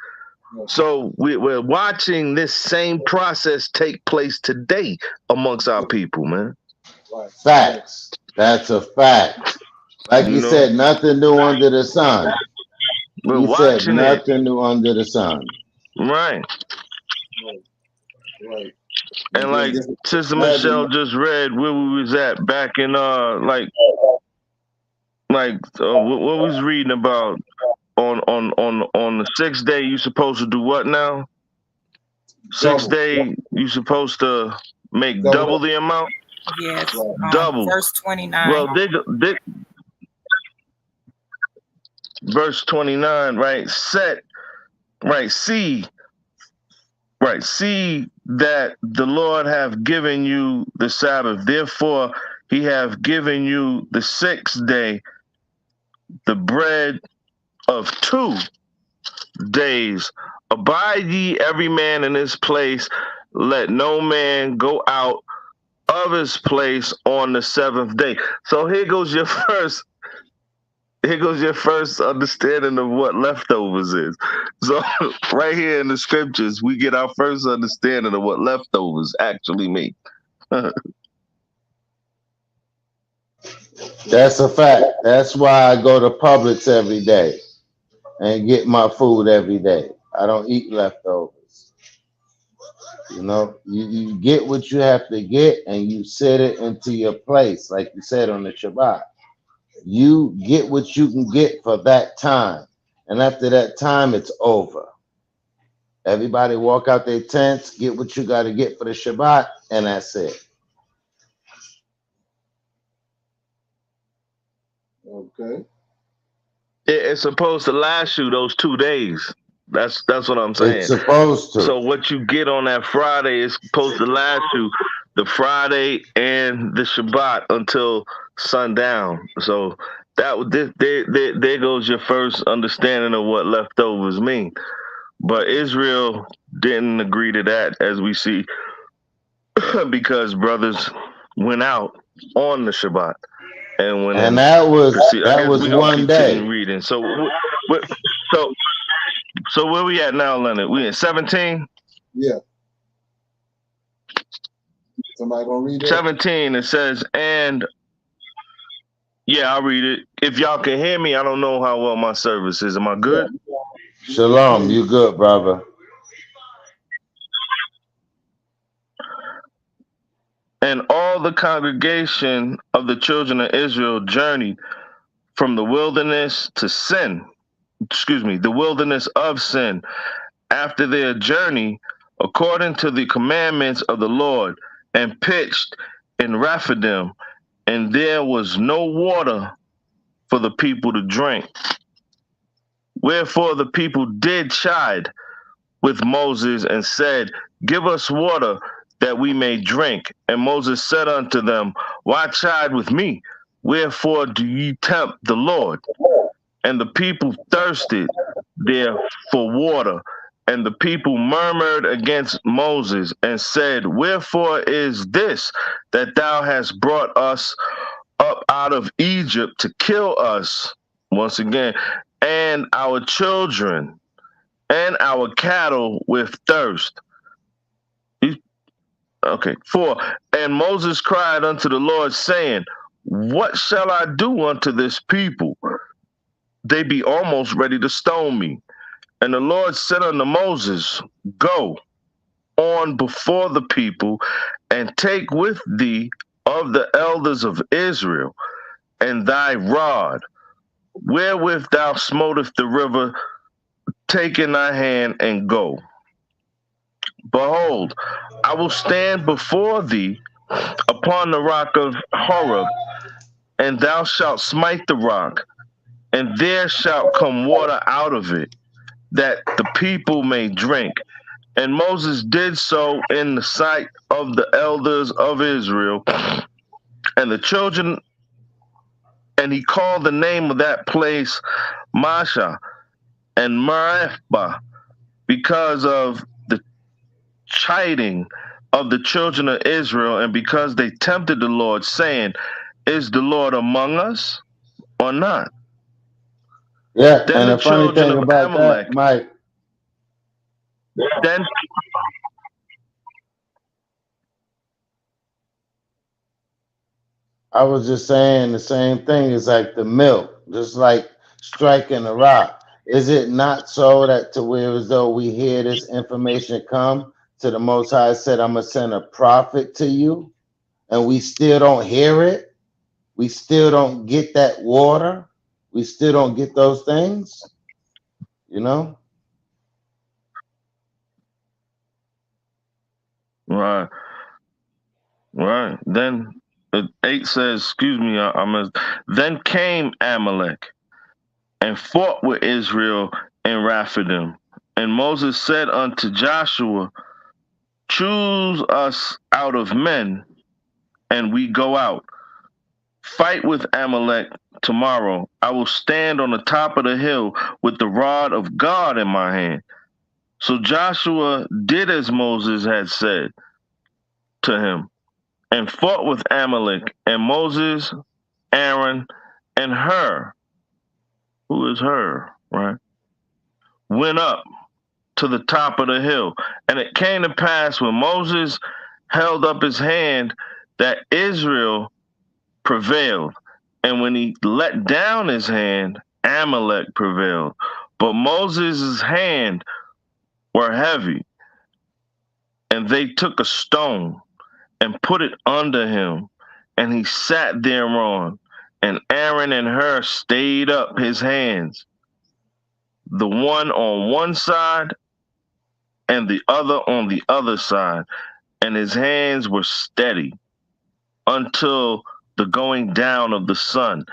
Right. So we're watching this same process take place today amongst our people, man. Right. Facts. That's a fact. Like You you know, said, nothing new under the sun. we're You said watching it. nothing new under the sun. Right. Right. Right. And And then like just Sister imagine. Michelle just read where we was at back in what was reading about on the 6th day you supposed to do what now? Sixth Double. day you supposed to make Double. double the amount? Yes. Right. Double. Verse 29. Well, verse 29, right? See that the Lord have given you the Sabbath. Therefore, he have given you the 6th day, the bread of 2 days. Abide ye every man in his place. Let no man go out of his place on the 7th day. So here goes your first understanding of what leftovers is. So right here in the scriptures, we get our first understanding of what leftovers actually mean. That's a fact. That's why I go to Publix every day and get my food every day. I don't eat leftovers. You know, you get what you have to get and you set it into your place, like you said on the Shabbat. You get what you can get for that time. And after that time, it's over. Everybody walk out their tents, get what you got to get for the Shabbat, and that's it. Okay. It's supposed to last you those 2 days. That's what I'm It's saying. supposed to. So what you get on that Friday is supposed to last you the Friday and the Shabbat until sundown. So there goes your first understanding of what leftovers mean. But Israel didn't agree to that, as we see, because brothers went out on the Shabbat and went And in. that was I guess we gonna one continue day. reading. So so where we at now, Leonard? We in 17. Yeah. Somebody gonna read that? 17. It says, and yeah, I'll read it. If y'all can hear me, I don't know how well my service is. Am I good? Shalom, you good, brother. And all the congregation of the children of Israel journeyed from the wilderness to sin. The wilderness of sin, after their journey, according to the commandments of the Lord, and pitched in Rephidim, and there was no water for the people to drink. Wherefore the people did chide with Moses and said, give us water that we may drink. And Moses said unto them, why chide with me? Wherefore do ye tempt the Lord? And the people thirsted there for water. And the people murmured against Moses and said, Wherefore is this that thou hast brought us up out of Egypt to kill us, once again, and our children and our cattle with thirst? Okay. 4. And Moses cried unto the Lord, saying, What shall I do unto this people? They be almost ready to stone me. And the Lord said unto Moses, Go on before the people, and take with thee of the elders of Israel, and thy rod, wherewith thou smotest the river, take in thy hand, and go. Behold, I will stand before thee upon the rock of Horeb, and thou shalt smite the rock, and there shall come water out of it, that the people may drink. And Moses did so in the sight of the elders of Israel and the children, and he called the name of that place Masha and Meribah, because of the chiding of the children of Israel, and because they tempted the Lord, saying, Is the Lord among us or not? Yeah, Then and the the funny children thing of about Amalek, that, Mike, then I was just saying the same thing. It's like the milk, just like striking a rock. Is it not so that to where as though we hear this information come to the Most High said, I'm gonna send a prophet to you, and we still don't hear it? We still don't get that water. We still don't get those things, you know? right, right. Then 8 says, excuse me, then came Amalek and fought with Israel in Rephidim. And Moses said unto Joshua, Choose us out of men, and we go out. Fight with Amalek tomorrow. I will stand on the top of the hill with the rod of God in my hand. So Joshua did as Moses had said to him, and fought with Amalek, and Moses, Aaron, and Hur, who is Hur, right, went up to the top of the hill. And it came to pass when Moses held up his hand that Israel prevailed. And when he let down his hand, Amalek prevailed. But Moses' hand were heavy, and they took a stone and put it under him, and he sat thereon. And Aaron and Hur stayed up his hands, the one on one side and the other on the other side, and his hands were steady until the going down of the sun.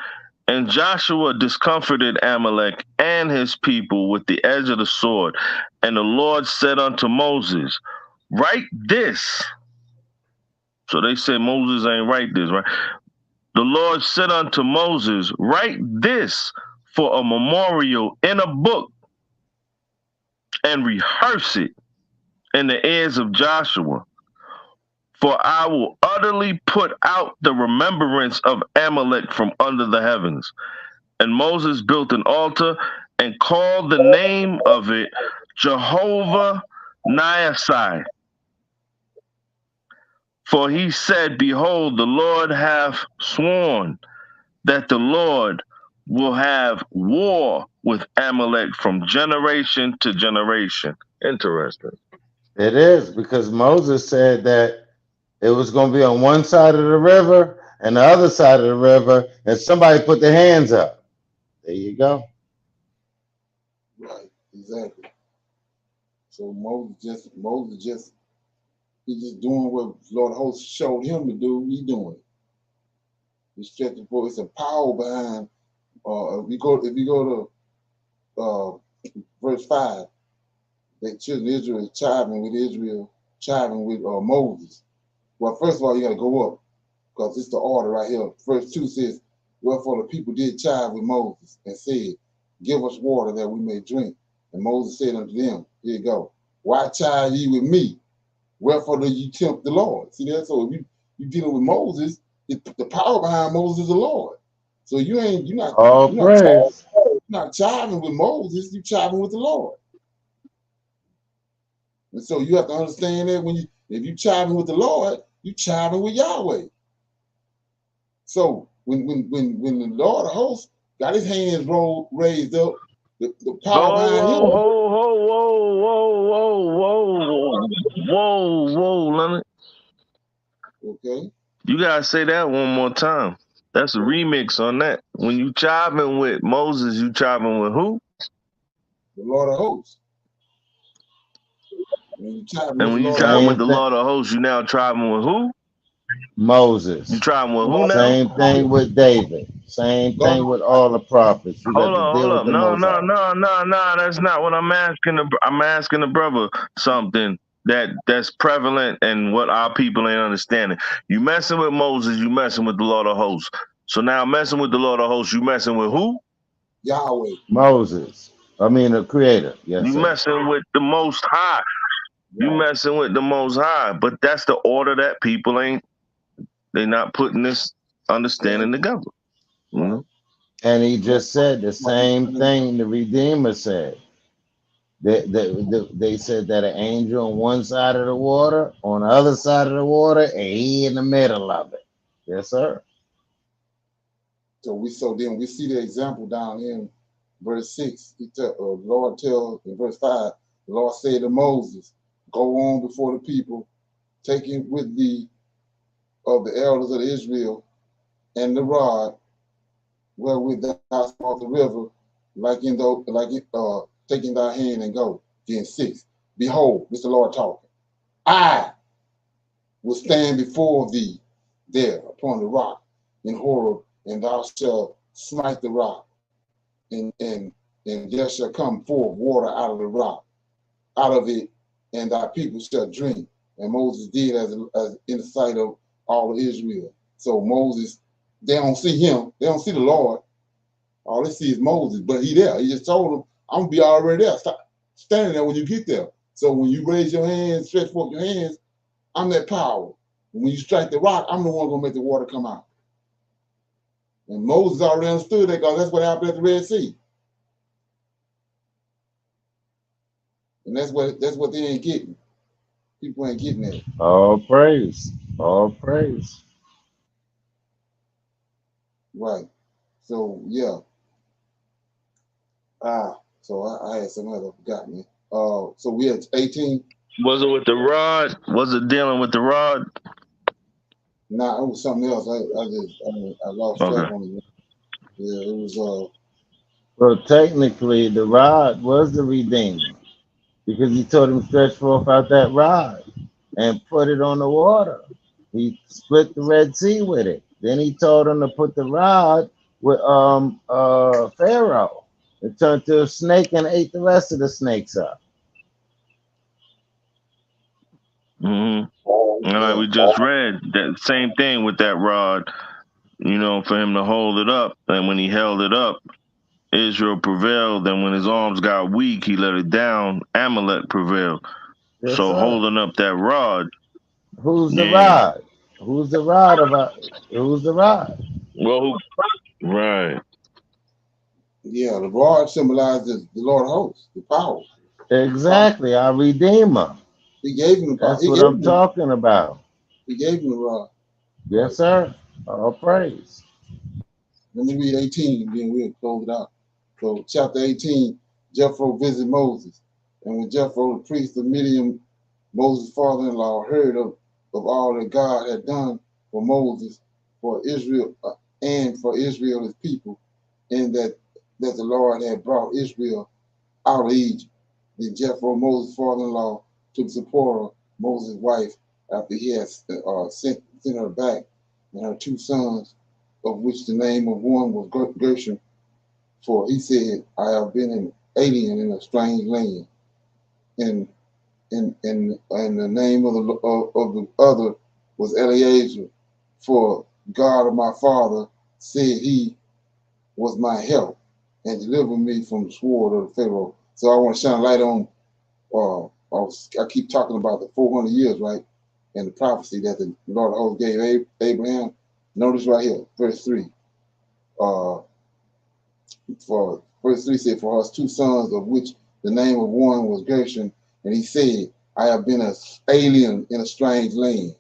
And Joshua discomfited Amalek and his people with the edge of the sword. And the Lord said unto Moses, Write this. So they said Moses ain't write this, right? The Lord said unto Moses, Write this for a memorial in a book, and rehearse it in the ears of Joshua. For I will utterly put out the remembrance of Amalek from under the heavens. And Moses built an altar and called the name of it Jehovah Nissi. For he said, Behold, the Lord hath sworn that the Lord will have war with Amalek from generation to generation. Interesting. It is, because Moses said that it was going to be on one side of the river and the other side of the river, and somebody put their hands up. There you go. Right, exactly. So he's just doing what Lord Host showed him to do. He's doing it. He's stretching forth. It's a power behind. If you go to verse 5, that children of Israel is chiving with Moses. Well, first of all, you got to go up because it's the order right here. Verse 2 says, Wherefore the people did chide with Moses and said, give us water that we may drink. And Moses said unto them, here you go. Why chide ye with me? Wherefore do you tempt the Lord? See that? So if you dealing with Moses, the power behind Moses is the Lord. So you're not chiding with Moses, you're chiding with the Lord. And so you have to understand that if you chiding with the Lord, you chiding with Yahweh. So when the Lord of hosts got his hands raised up, the power behind him. Whoa, Leonard. Okay. You gotta say that one more time. That's a remix on that. When you chiving with Moses, you chiving with who? The Lord of hosts. When you chiving with the Lord of hosts, you now chiving with who? Moses. You chiving with who now? Same thing with David. Same thing with all the prophets. You got to deal with the No, Mosaic. that's not what I'm asking. I'm asking the brother something that's prevalent and what our people ain't understanding. You messing with Moses, you messing with the Lord of hosts. So now messing with the Lord of hosts, you messing with who? Yahweh. Moses. I mean the creator. Yes, you messing with the most high. You messing with the most high. But that's the order that people they not putting this understanding together. You know? And he just said the same thing the Redeemer said. They said that an angel on one side of the water, on the other side of the water, and he in the middle of it. Yes, sir. So then we see the example down in verse 6. Lord tells in verse 5, the Lord said to Moses, go on before the people, taking with thee of the elders of Israel and the rod wherewith thou crossest the river, taking thy hand and go. Then 6. Behold, this is the Lord talking. I will stand before thee there upon the rock in Horeb, and thou shalt smite the rock, and there shall come forth water out of the rock, out of it, and thy people shall drink. And Moses did as in the sight of all of Israel. So Moses, they don't see him, they don't see the Lord. All they see is Moses, but he there. He just told them, I'm gonna be already there. Stop standing there when you get there. So when you raise your hands, stretch forth your hands, I'm that power. When you strike the rock, I'm the one gonna make the water come out. And Moses already understood that because that's what happened at the Red Sea. And that's what they ain't getting. People ain't getting that. All praise. All praise. Right. So yeah. So I had some other forgotten. So we had 18. Was it with the rod? Was it dealing with the rod? Nah, it was something else. I lost track on it. Yeah, it was Well, technically, the rod was the Redeemer because he told him stretch forth out that rod and put it on the water. He split the Red Sea with it. Then he told him to put the rod with Pharaoh. It turned to a snake and ate the rest of the snakes up. Mm-hmm. Like we just read, that same thing with that rod, for him to hold it up. And when he held it up, Israel prevailed. And when his arms got weak, he let it down. Amalek prevailed. Yes, so sir. holding up that rod. Who's the rod? Who's the rod who's the rod? Well, right. Yeah, the rod symbolizes the Lord of hosts, the power. Exactly, our Redeemer. He gave him the power. That's what I'm talking about. He gave him the rod. Yes, sir. All praise. Let me read 18 and then we'll close it out. So chapter 18, Jethro visited Moses. And when Jethro, the priest of Midian, Moses' father-in-law, heard of all that God had done for Moses, for Israel, and for Israel his people, and that the Lord had brought Israel out of Egypt, then Jethro, Moses' father-in-law, took Zipporah, Moses' wife, after he had sent her back, and her 2 sons, of which the name of one was Gershom, for he said, I have been an alien in a strange land. And the name of the other was Eleazar, for God of my father said he was my help and delivered me from the sword of the Pharaoh. So I want to shine a light on, I keep talking about the 400 years, right? And the prophecy that the Lord of hosts gave Abraham. Notice right here, verse 3. For verse 3 said, for us 2 sons, of which the name of one was Gershon, and he said, I have been an alien in a strange land.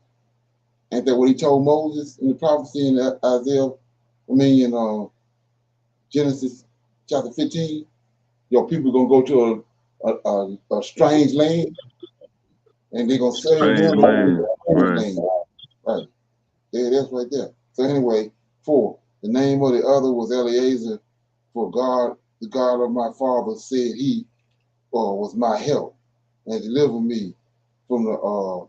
Ain't that what he told Moses in the prophecy in Genesis chapter 15? Your people gonna go to a strange land, and they're gonna serve them land. land. Right. There, that's right there. So anyway, 4. The name of the other was Eliezer, for God, the God of my father, said he was my help and delivered me from the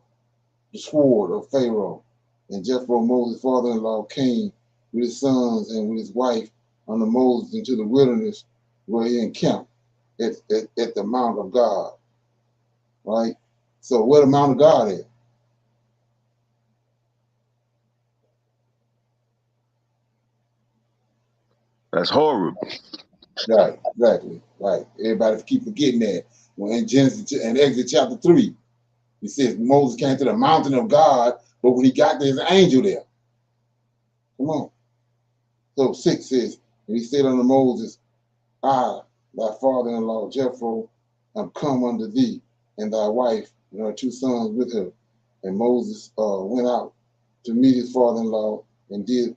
sword of Pharaoh. And Jethro, Moses' father-in-law, came with his sons and with his wife under Moses into the wilderness where he encamped at the Mount of God. Right? So where the Mount of God is? That's horrible. Right, exactly. Right. Everybody keep forgetting that. When in Genesis and Exodus chapter 3, he says Moses came to the mountain of God, but when he got there, there's an angel there. Come on. So 6 says, and he said unto Moses, I, thy father-in-law Jethro, am come unto thee, and thy wife and her 2 sons with her. And Moses went out to meet his father-in-law and did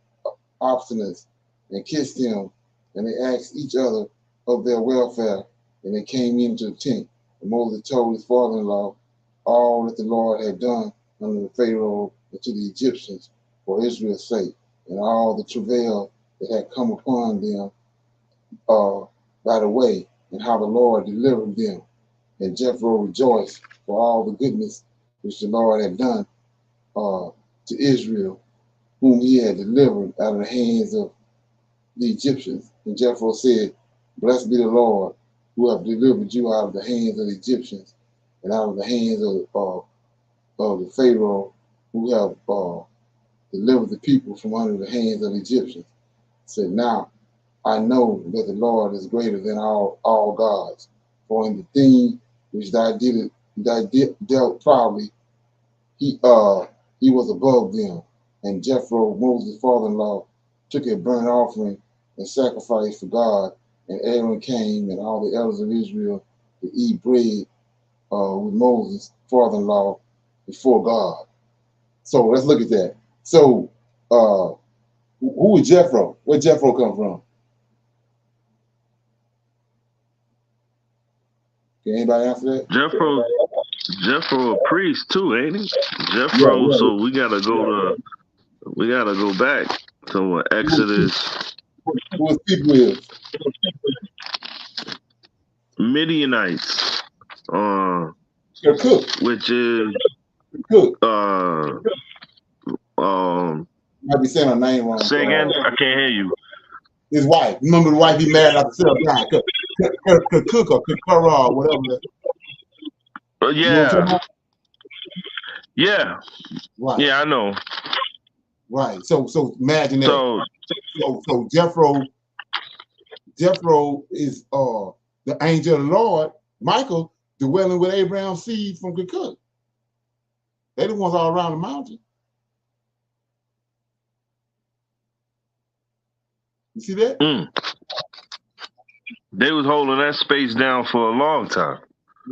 obstinance and kissed him, and they asked each other of their welfare, and they came into the tent. And Moses told his father-in-law all that the Lord had done under the Pharaoh and to the Egyptians for Israel's sake, and all the travail that had come upon them by the way, and how the Lord delivered them. And Jethro rejoiced for all the goodness which the Lord had done to Israel, whom he had delivered out of the hands of the Egyptians. And Jethro said, blessed be the Lord, who have delivered you out of the hands of the Egyptians and out of the hands of the Pharaoh, who have delivered the people from under the hands of the Egyptians. Said, now I know that the Lord is greater than all gods. For in the thing which thou dealt proudly, he was above them. And Jethro, Moses' father-in-law, took a burnt offering and sacrificed for God. And Aaron came and all the elders of Israel to eat bread with Moses' father-in-law before God. So let's look at that. So who is Jethro? Where Jethro come from? Can anybody answer that? Jethro a priest too, ain't he? Jethro, so we gotta go back to Exodus. Who his people is? Midianites. Cook. Which is Cook. Might be saying her name wrong. Say again, I can't hear you. His wife. Remember the wife he married after 7 times. Cook or Cook, whatever. Yeah. Yeah. Right. Yeah, I know. Right. So imagine that. So Jethro is the angel of the Lord, Michael, dwelling with Abraham's seed from Cook. They're the ones all around the mountain. You see that? They was holding that space down for a long time.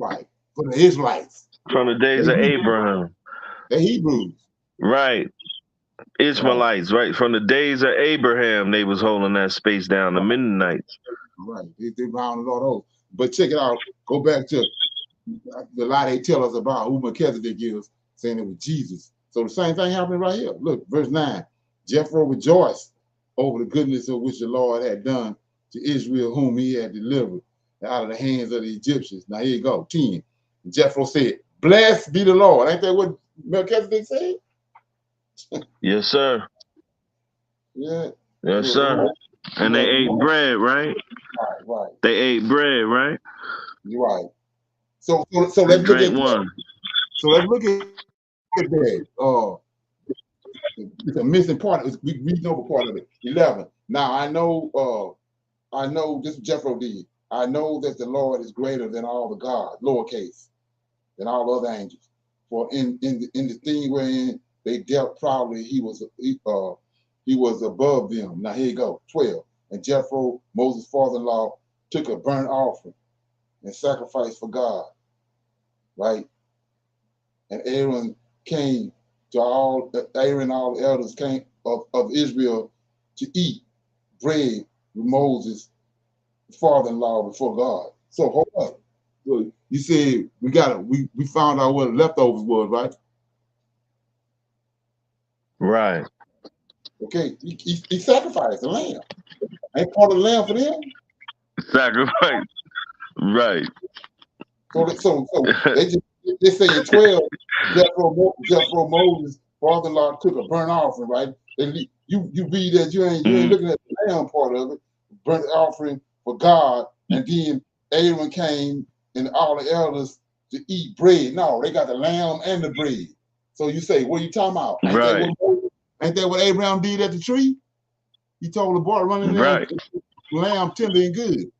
Right. For the Israelites. From the days of Abraham. The Hebrews. Right. Ishmaelites, right? From the days of Abraham, they was holding that space down, the Mennonites. Right. They rounded all those. But check it out. Go back to the lie they tell us about who Melchizedek is, saying it was Jesus. So the same thing happened right here. Look, verse 9. Jethro rejoiced over the goodness of which the Lord had done to Israel, whom he had delivered out of the hands of the Egyptians. Now here you go, 10. Jethro said, blessed be the Lord. Ain't that what Melchizedek said? Yes, sir. Yeah. Yes, sir. And they ate bread, right? Right. They ate bread, right? You're right. So let's look at one. So let's look at that. It's a missing part. We know a part of it. 11. Now I know this Jethro did. I know that the Lord is greater than all the gods, lowercase, than all other angels. For in the thing wherein they dealt proudly, he was above them. Now here you go. 12. And Jethro, Moses' father-in-law, took a burnt offering and sacrificed for God. Right? And Aaron came to all the elders came of Israel to eat bread with Moses' father-in-law before God. So hold up. So you said we found out what the leftovers was, right? Right. Okay, he sacrificed the lamb. Ain't part of the lamb for them. Sacrifice. Right. So they say in 12, Jethro Moses' father-in-law took a burnt offering, right? And you read that you ain't looking at the lamb part of it, burnt offering for God, and then Aaron came and all the elders to eat bread. No, they got the lamb and the bread. So you say, what are you talking about? Ain't that what Abraham did at the tree? He told the boy running there, lamb tender and good.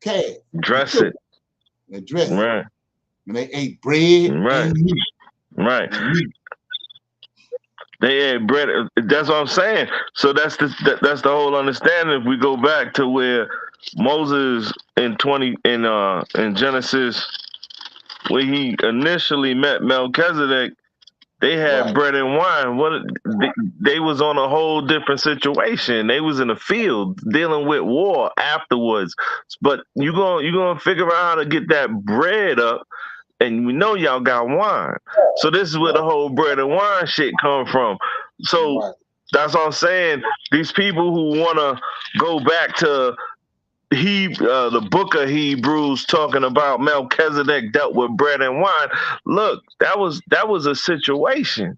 Calf. Dress it. And dress it. Right. And they ate bread and meat. Right. They ate bread. That's what I'm saying. So that's the whole understanding. If we go back to where Moses in Genesis, when he initially met Melchizedek, they had bread and wine. They was on a whole different situation. They was in the field dealing with war afterwards. But you gonna figure out how to get that bread up, and we know y'all got wine. So this is where the whole bread and wine shit come from. So that's what I'm saying. These people who wanna go back to the book of Hebrews talking about Melchizedek dealt with bread and wine. Look, that was a situation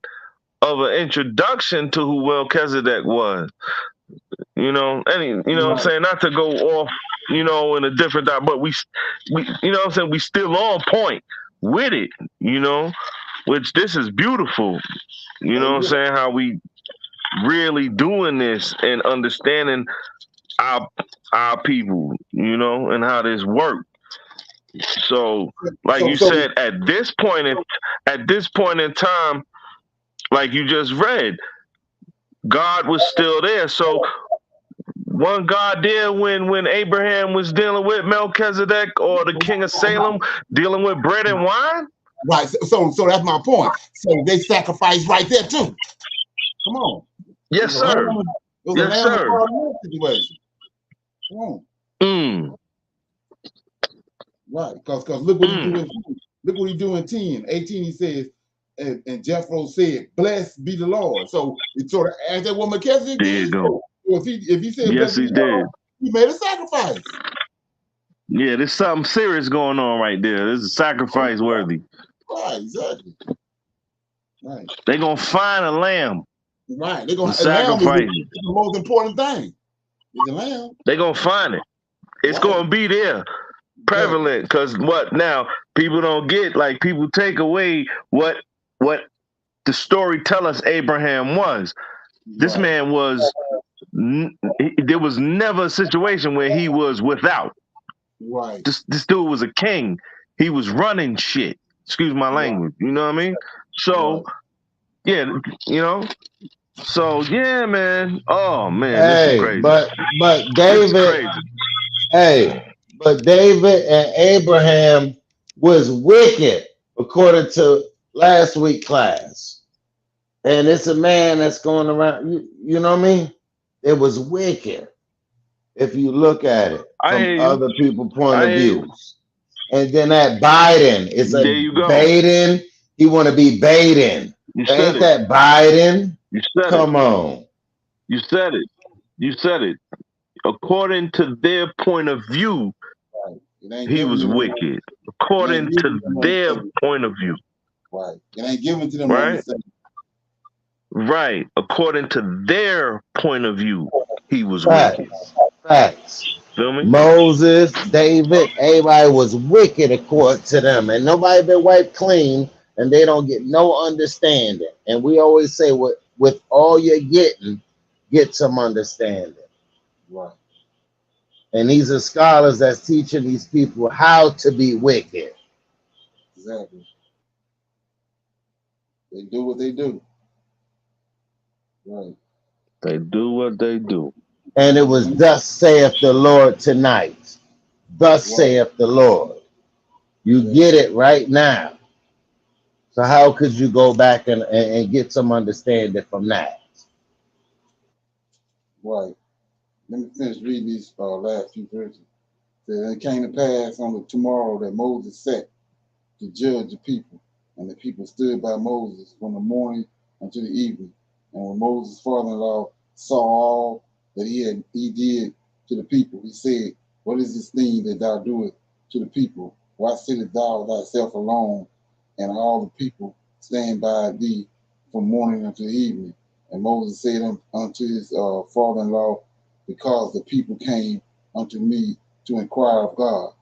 of an introduction to who Melchizedek was. You know, and you know what I'm saying, not to go off, in a different but we you know what I'm saying, we still on point with it, which this is beautiful. You know what I'm saying, how we really doing this and understanding our people, and how this works. So, like you said, at this point in time, like you just read, God was still there. So, one God there when Abraham was dealing with Melchizedek or the king of Salem dealing with bread and wine. Right. So that's my point. So they sacrificed right there too. Come on. Yes, sir. Yes, sir. Situation. Come on. Right. Because look what he doing. Look what he do in 10. 18 he says, and Jethro said, "Blessed be the Lord." So it sort of as that what Melchizedek did. There you go. So if he said, yes, he did. Lord, he made a sacrifice. Yeah, there's something serious going on right there. This is sacrifice worthy. Right, exactly. Right. They're gonna find a lamb. Right. They're gonna sacrifice. It's the most important thing. Is the lamb. They're gonna find it. It's gonna be there. Prevalent, because what now people don't get, like people take away what the story tell us Abraham was. This man was there was never a situation where he was without. Right. This dude was a king. He was running shit. Excuse my language. You know what I mean? So yeah, So yeah, man. Oh man, this is crazy. But David, but David and Abraham was wicked, according to last week class. And it's a man that's going around, you know what I mean? It was wicked if you look at it from other people's point of view. And then that Biden, it's a Biden. He want to be Biden. Ain't that Biden? You said Come on. You said it. You said it. According to their point of view, he was wicked. According to their point of view. Right. It ain't given to them. Right. Right. According to their point of view, he was wicked. Facts. Feel me? Moses, David, everybody was wicked according to them. And nobody been wiped clean, and they don't get no understanding. And we always say what with all you're getting, get some understanding. Right. And these are scholars that's teaching these people how to be wicked. Exactly. They do what they do. Right. They do what they do. And it was thus saith the Lord tonight. Thus Right. saith the Lord. You get it right now. So how could you go back and get some understanding from that? Right. Let me finish reading these last few verses. Said, it came to pass on the tomorrow that Moses sat to judge the people, and the people stood by Moses from the morning until the evening. And when Moses' father-in-law saw all that he did to the people, he said, what is this thing that thou doest to the people? Why sittest thou thyself alone, and all the people stand by thee from morning until evening? And Moses said unto his father-in-law, because the people came unto me to inquire of God,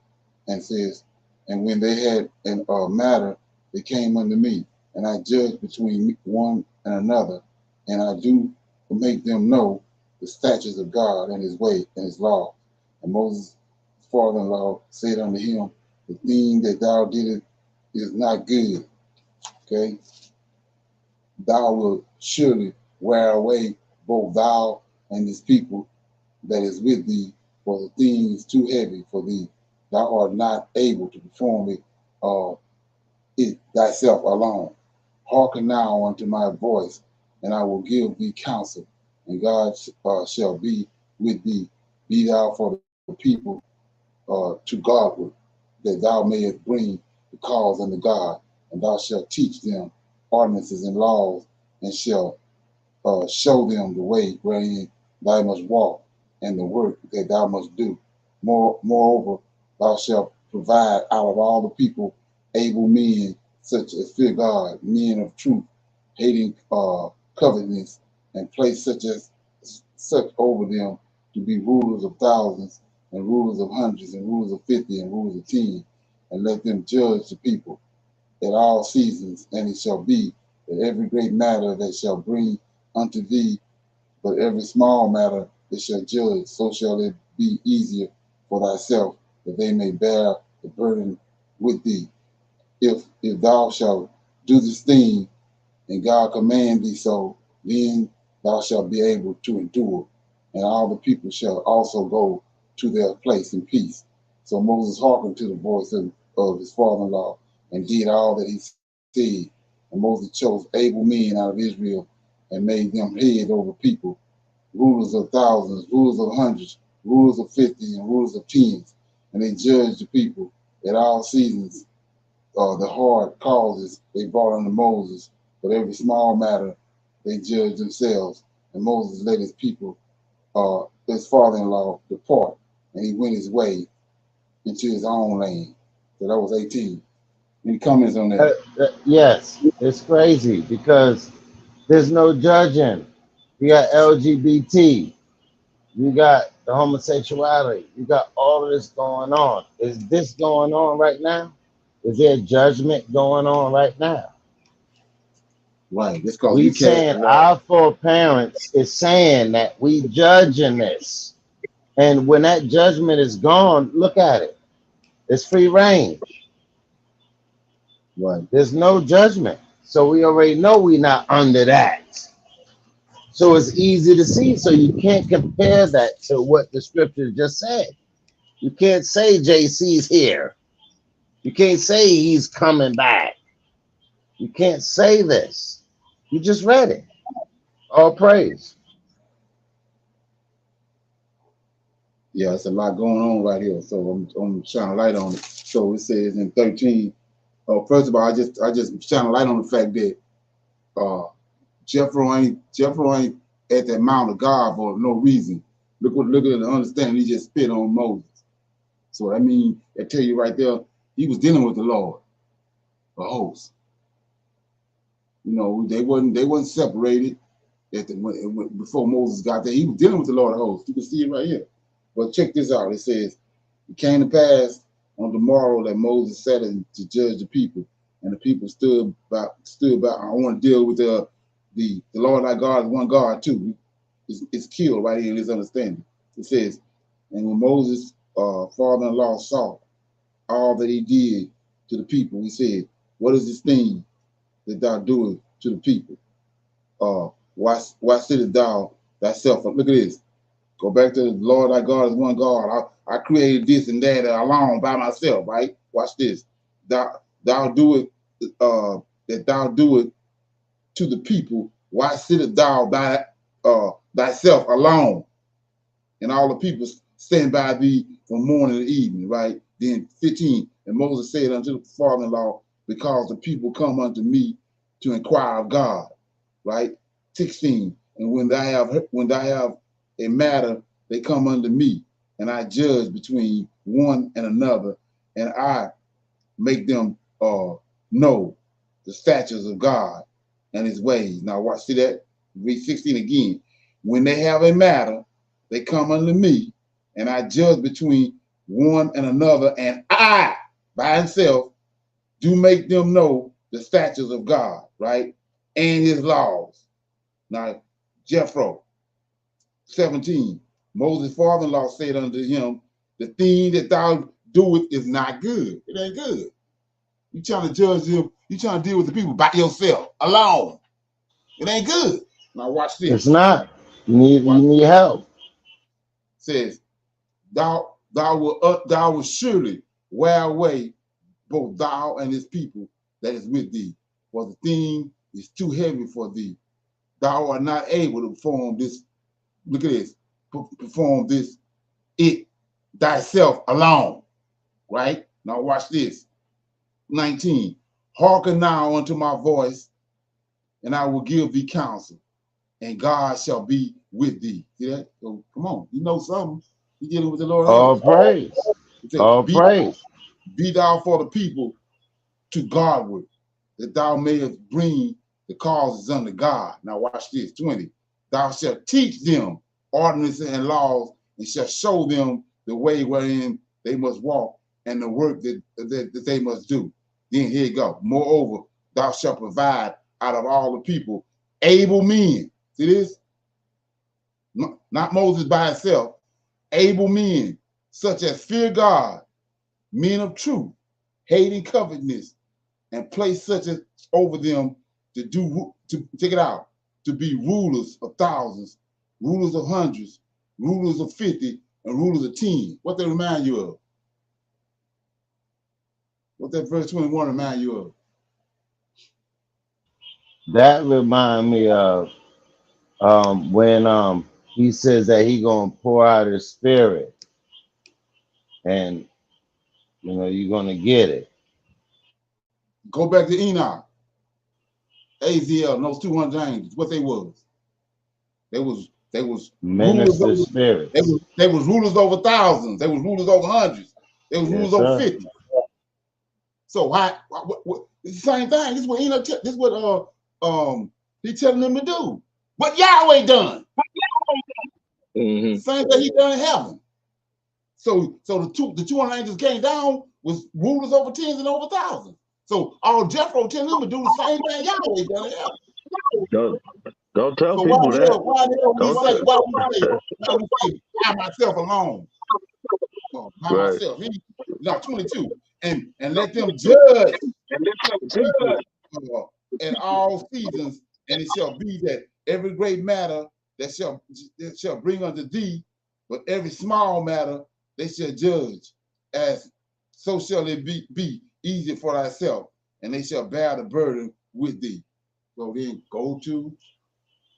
and says, and when they had a matter, they came unto me, and I judge between one and another, and I do make them know the statutes of God and his way and his law. And Moses' father-in-law said unto him, the thing that thou didst is not good. Okay? Thou wilt surely wear away both thou and this people that is with thee, for the thing is too heavy for thee. Thou art not able to perform it thyself alone. Hearken now unto my voice, and I will give thee counsel, and God shall be with thee. Be thou for the people to Godward, that thou mayest bring the cause unto God, and thou shalt teach them ordinances and laws, and shalt show them the way wherein thou must walk, and the work that thou must do. Moreover, thou shalt provide out of all the people able men such as fear God, men of truth, hating covetousness, and place such over them to be rulers of thousands, and rulers of hundreds, and rulers of 50, and rulers of 10, and let them judge the people at all seasons. And it shall be that every great matter that shall bring unto thee, but every small matter that shall judge, so shall it be easier for thyself, that they may bear the burden with thee. If thou shalt do this thing, and God command thee so, then thou shalt be able to endure, and all the people shall also go to their place in peace. So Moses hearkened to the voice of his father-in-law, and did all that he said. And Moses chose able men out of Israel, and made them head over people, rulers of thousands, rulers of hundreds, rulers of 50, and rulers of tens. And they judged the people at all seasons. The hard causes they brought unto Moses, but every small matter they judged themselves. And Moses let his people, his father-in-law, depart, and he went his way into his own land. So that was 18. Any comments on that? Yes, it's crazy because there's no judging. You got LGBT, you got the homosexuality, you got all of this going on. Is this going on right now? Is there judgment going on right now? Right. It's called We you cast saying the law. our foreparents is saying that we judging this. And when that judgment is gone, look at it. It's free range. Right. There's no judgment. So we already know we're not under that. So it's easy to see. So you can't compare that to what the scripture just said. You can't say JC's here. You can't say he's coming back. You can't say this. You just read it. All praise. Yeah, it's a lot going on right here. So I'm shining light on it. So it says in 13. First of all, I just shine a light on the fact that Jethro ain't at that Mount of God for no reason. Look at the understanding he just spit on Moses. So I mean, I tell you right there, he was dealing with the Lord, the host. You know, they wasn't separated before Moses got there. He was dealing with the Lord of hosts. You can see it right here. But check this out. It says, it came to pass on the morrow that Moses sat to judge the people, and the people stood by. I want to deal with the Lord thy God is one God too. It's killed right here in this understanding. It says, and when Moses' father-in-law saw all that he did to the people, he said, what is this thing that thou doest to the people? Why sittest thou thyself? Look at this. Go back to the Lord thy God is one God. I created this and that alone by myself, right? Watch this. Thou do it, that thou do it to the people. Why sittest thou thyself alone? And all the people stand by thee from morning to evening, right? Then 15, and Moses said unto the father-in-law, because the people come unto me to inquire of God, right? 16, and when thou have a matter, they come unto me, and I judge between one and another, and I make them know the statutes of God and his ways. Now watch, see that? Read 16 again. When they have a matter, they come unto me, and I judge between one and another, and I, by himself, do make them know the statutes of God, right? And his laws. Now, Jethro, 17, Moses' father-in-law said unto him, the thing that thou doest is not good. It ain't good. You trying to judge them, you trying to deal with the people by yourself, alone. It ain't good. Now watch this. It's not. You need help. Says, thou will surely wear away both thou and his people that is with thee, for the thing is too heavy for thee. Thou art not able to perform this. Look at this. Perform this it thyself alone. Right? Now watch this. 19. Hearken now unto my voice, and I will give thee counsel, and God shall be with thee. See that? So come on, you know something. You're dealing with the Lord. All praise. All praise. Be thou for the people to Godward, that thou mayest bring the causes unto God. Now watch this. 20. Thou shalt teach them ordinances and laws, and shalt show them the way wherein they must walk, and the work that they must do. Then here you go. Moreover, thou shalt provide out of all the people able men. See this? Not Moses by himself. Able men, such as fear God, men of truth, hating covetousness, and place such as over them to take it out, to be rulers of thousands, rulers of hundreds, rulers of 50, and rulers of 10. What they remind you of? What that verse 21 remind you of? That remind me of when he says that he gonna pour out his spirit, and you're gonna get it. Go back to Enoch, AZL, and those 200 angels. What they was? They was Minister rulers over, spirits. they was rulers over thousands. They was rulers over hundreds. They was rulers over 50. So what, it's the same thing. This is what Enoch. This is what he telling them to do. What Yahweh done. Same thing he done in heaven. So the 200 angels came down was rulers over tens and over thousands. So all Jethro telling them to do the same thing Yahweh done in heaven. Don't tell So people that. Why we say by myself alone? By myself. Now 22. And let them judge people in all seasons, and it shall be that every great matter that shall bring unto thee, but every small matter they shall judge, as so shall it be easy for thyself, and they shall bear the burden with thee. So then go to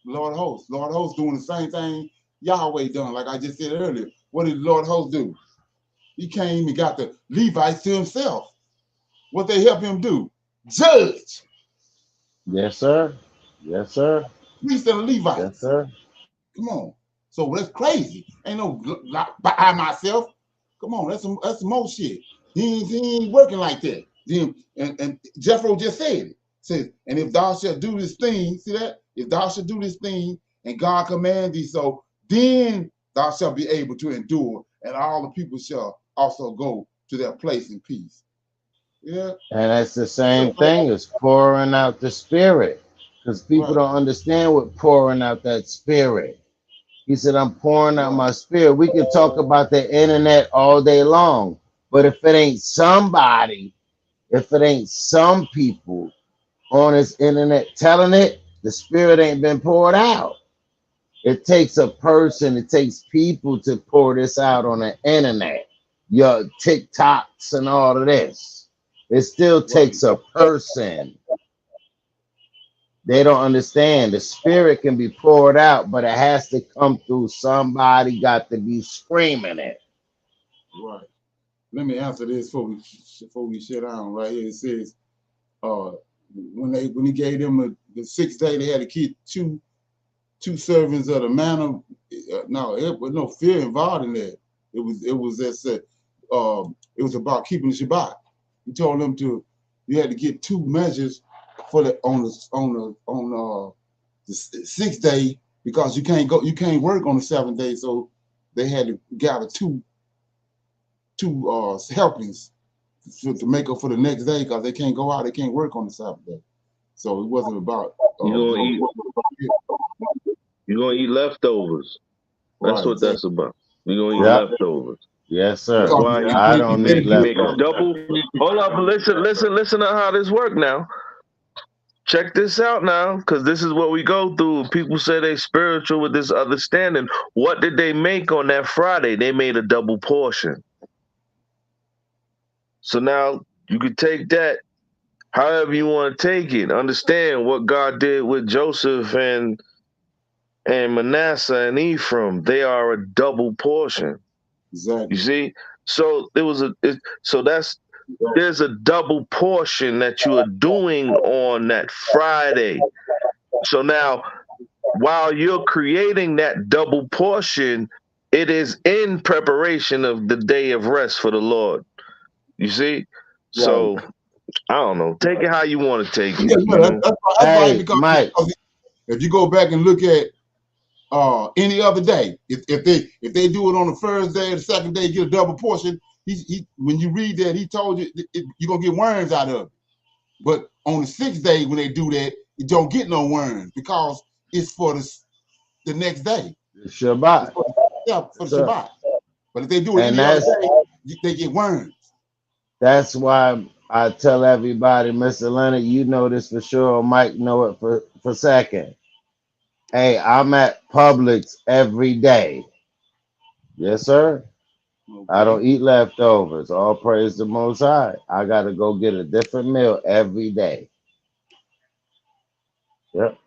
Lord host. Lord host doing the same thing Yahweh done, like I just said earlier. What did Lord host do? He came and got the Levites to himself. What they help him do? Judge. Yes, sir. Yes, sir. Priests and Levites. Yes, sir. Come on. So that's crazy. Ain't no by myself. Come on, that's some more shit. He ain't working like that. And Jethro just said it. Says, and if thou shalt do this thing, see that? If thou shalt do this thing, and God command thee so, then thou shalt be able to endure, and all the people shall also go to their place in peace. Yeah. And that's the same thing as pouring out the spirit. because people Right. don't understand what pouring out that spirit. He said, I'm pouring out my spirit. We can talk about the internet all day long, but if it ain't somebody, if it ain't some people on this internet telling it, the spirit ain't been poured out. It takes a person, it takes people to pour this out on the internet. Your TikToks and all of this. It still takes a person. They don't understand. The spirit can be poured out, but it has to come through somebody, got to be screaming it. Right. Let me answer this before we shut down. Right here it says, when he gave them the 6th day, they had to keep two servings of the manna. No, it was no fear involved in that. It was about keeping the Shabbat. He told them you had to get 2 measures for on the 6th day, because you can't work on the 7th day. So they had to gather two helpings to make up for the next day, because they can't go out, they can't work on the 7th day. So it wasn't about you're gonna eat leftovers. That's right, what that's about. You're gonna eat leftovers. Yes, sir. That's why I don't need you make a leftovers. double. Hold up, listen to how this work now. Check this out now, because this is what we go through. People say they spiritual with this understanding. What did they make on that Friday? They made a double portion. So now you could take that however you want to take it. Understand what God did with Joseph and Manasseh and Ephraim. They are a double portion. Exactly. You see? So there's a double portion that you are doing on that Friday. So now, while you're creating that double portion, it is in preparation of the day of rest for the Lord. You see? So I don't know. Take it how you want to take it. That's right, because if you go back and look at any other day, if they do it on the first day or the second day, get a double portion. When you read that, he told you you're gonna get worms out of it. But on the 6th day, when they do that, you don't get no worms, because it's for the next day. Shabbat. For the Shabbat. But if they do it And any other day, they get worms. That's why I tell everybody, Mr. Leonard, you know this for sure. Mike know it for second. Hey, I'm at Publix every day. Yes, sir. Okay. I don't eat leftovers. All praise the Most High. I got to go get a different meal every day. Yep.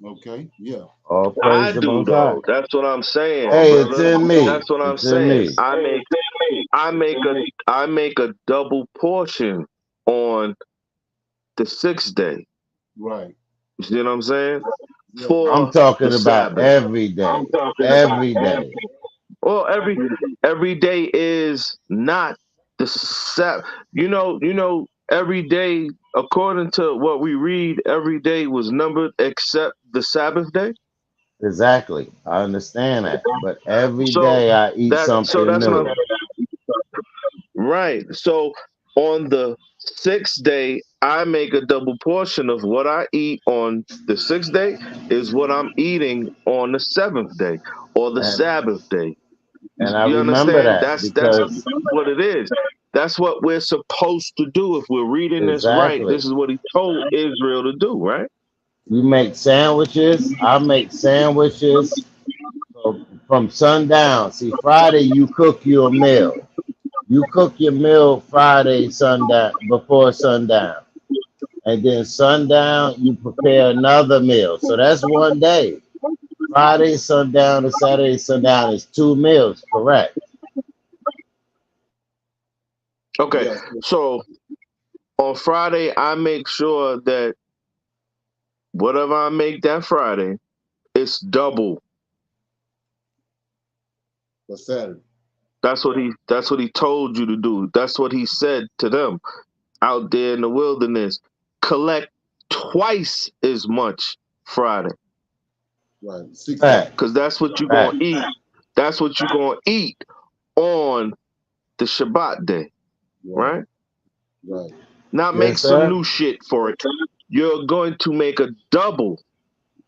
Okay. Yeah. All praise I the do Most though. High. That's what I'm saying. Hey, brother. it's in me. That's what I'm It's in saying. me. I make a double portion on the 6th day. Right. You see what I'm saying? Yeah. I'm For talking the about Sabbath. every day. Every day. Well, every day is not the Sabbath. You know, every day, according to what we read, every day was numbered except the Sabbath day. Exactly. I understand that. But every So day I eat that's something what new. I'm right. So on the 6th day, I make a double portion of what I eat on the 6th day is what I'm eating on the 7th day or the Sabbath day. And I You remember understand? that That's because what it is. That's what we're supposed to do if we're reading this right. exactly. This is what he told Israel to do, right? You make sandwiches. I make sandwiches from sundown. See, Friday you cook your meal. You cook your meal Friday sundown before sundown. And then sundown you prepare another meal. So that's one day. Friday sundown to Saturday sundown is 2 meals, correct? Okay. Yes. So on Friday, I make sure that whatever I make that Friday, it's double. For Saturday. That's what he told you to do. That's what he said to them out there in the wilderness. Collect twice as much Friday. Right. 6 days. Because that's what you're gonna eat. That's what you're gonna eat on the Shabbat day. Right? Right. Not make Yes, some sir. new shit for it. you're going to make a double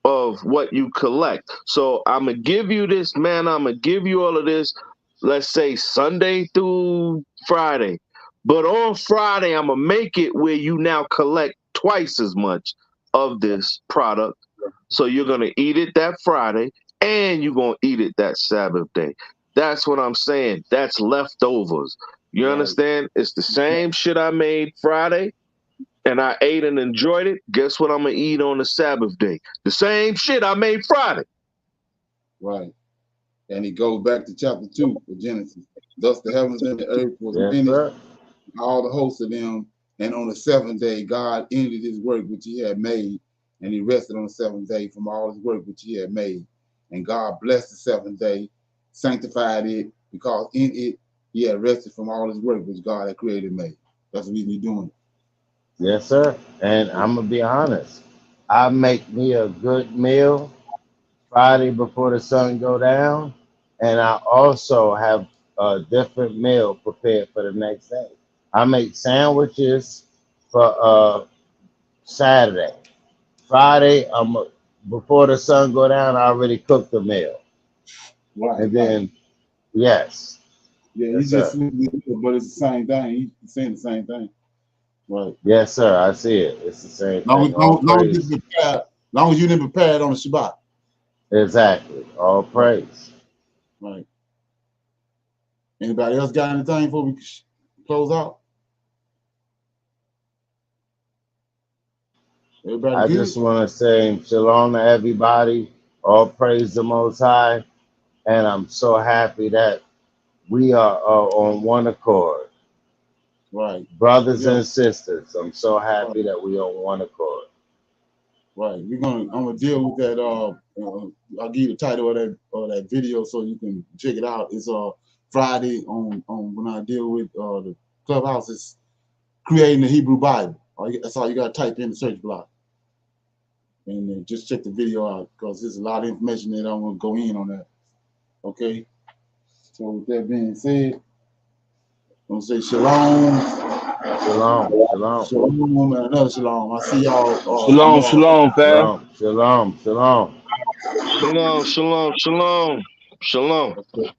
of what you collect. So I'm gonna give you this, man. I'm gonna give you all of this, let's say Sunday through Friday. But on Friday, I'm gonna make it where you now collect twice as much of this product. So you're gonna eat it that Friday and you're gonna eat it that Sabbath day. That's what I'm saying. That's leftovers. You understand? It's the same shit I made Friday and I ate and enjoyed it. Guess what I'm gonna eat on the Sabbath day? The same shit I made Friday. Right. And it goes back to chapter 2 of Genesis. Thus the heavens and the earth was finished, all the hosts of them. And on the seventh day, God ended his work which he had made, and he rested on the seventh day from all his work which he had made. And God blessed the seventh day, sanctified it, because in it he had rested from all his work which God had created and made. That's the reason he's doing it. Yes, sir. And I'm gonna be honest. I make me a good meal Friday before the sun go down, and I also have a different meal prepared for the next day. I make sandwiches for Saturday. Friday, before the sun go down, I already cooked the meal. Right. And then, yes. Yeah, yes, he's just, sir. but it's the same thing. He's saying the same thing. Right. Yes, sir. I see it. It's the same thing. Long as you didn't prepare it on the Shabbat. Exactly. All praise. Right. Anybody else got anything before we close out? Everybody I good? just want to say shalom to everybody. All praise the Most High. And I'm so happy that we are on one accord. Right. Brothers and sisters, I'm so happy that we are on one accord. Right. I'm gonna deal with that. I'll give you the title of that video so you can check it out. It's Friday on when I deal with the clubhouse. It's creating the Hebrew Bible. That's all you gotta type in the search block. And then just check the video out because there's a lot of information that I want to go in on that. Okay. So with that being said, I'm gonna say shalom. Shalom, shalom. Shalom and another shalom. I see y'all. Shalom, shalom, fam. Shalom, shalom. Shalom, shalom, shalom. Shalom. Okay.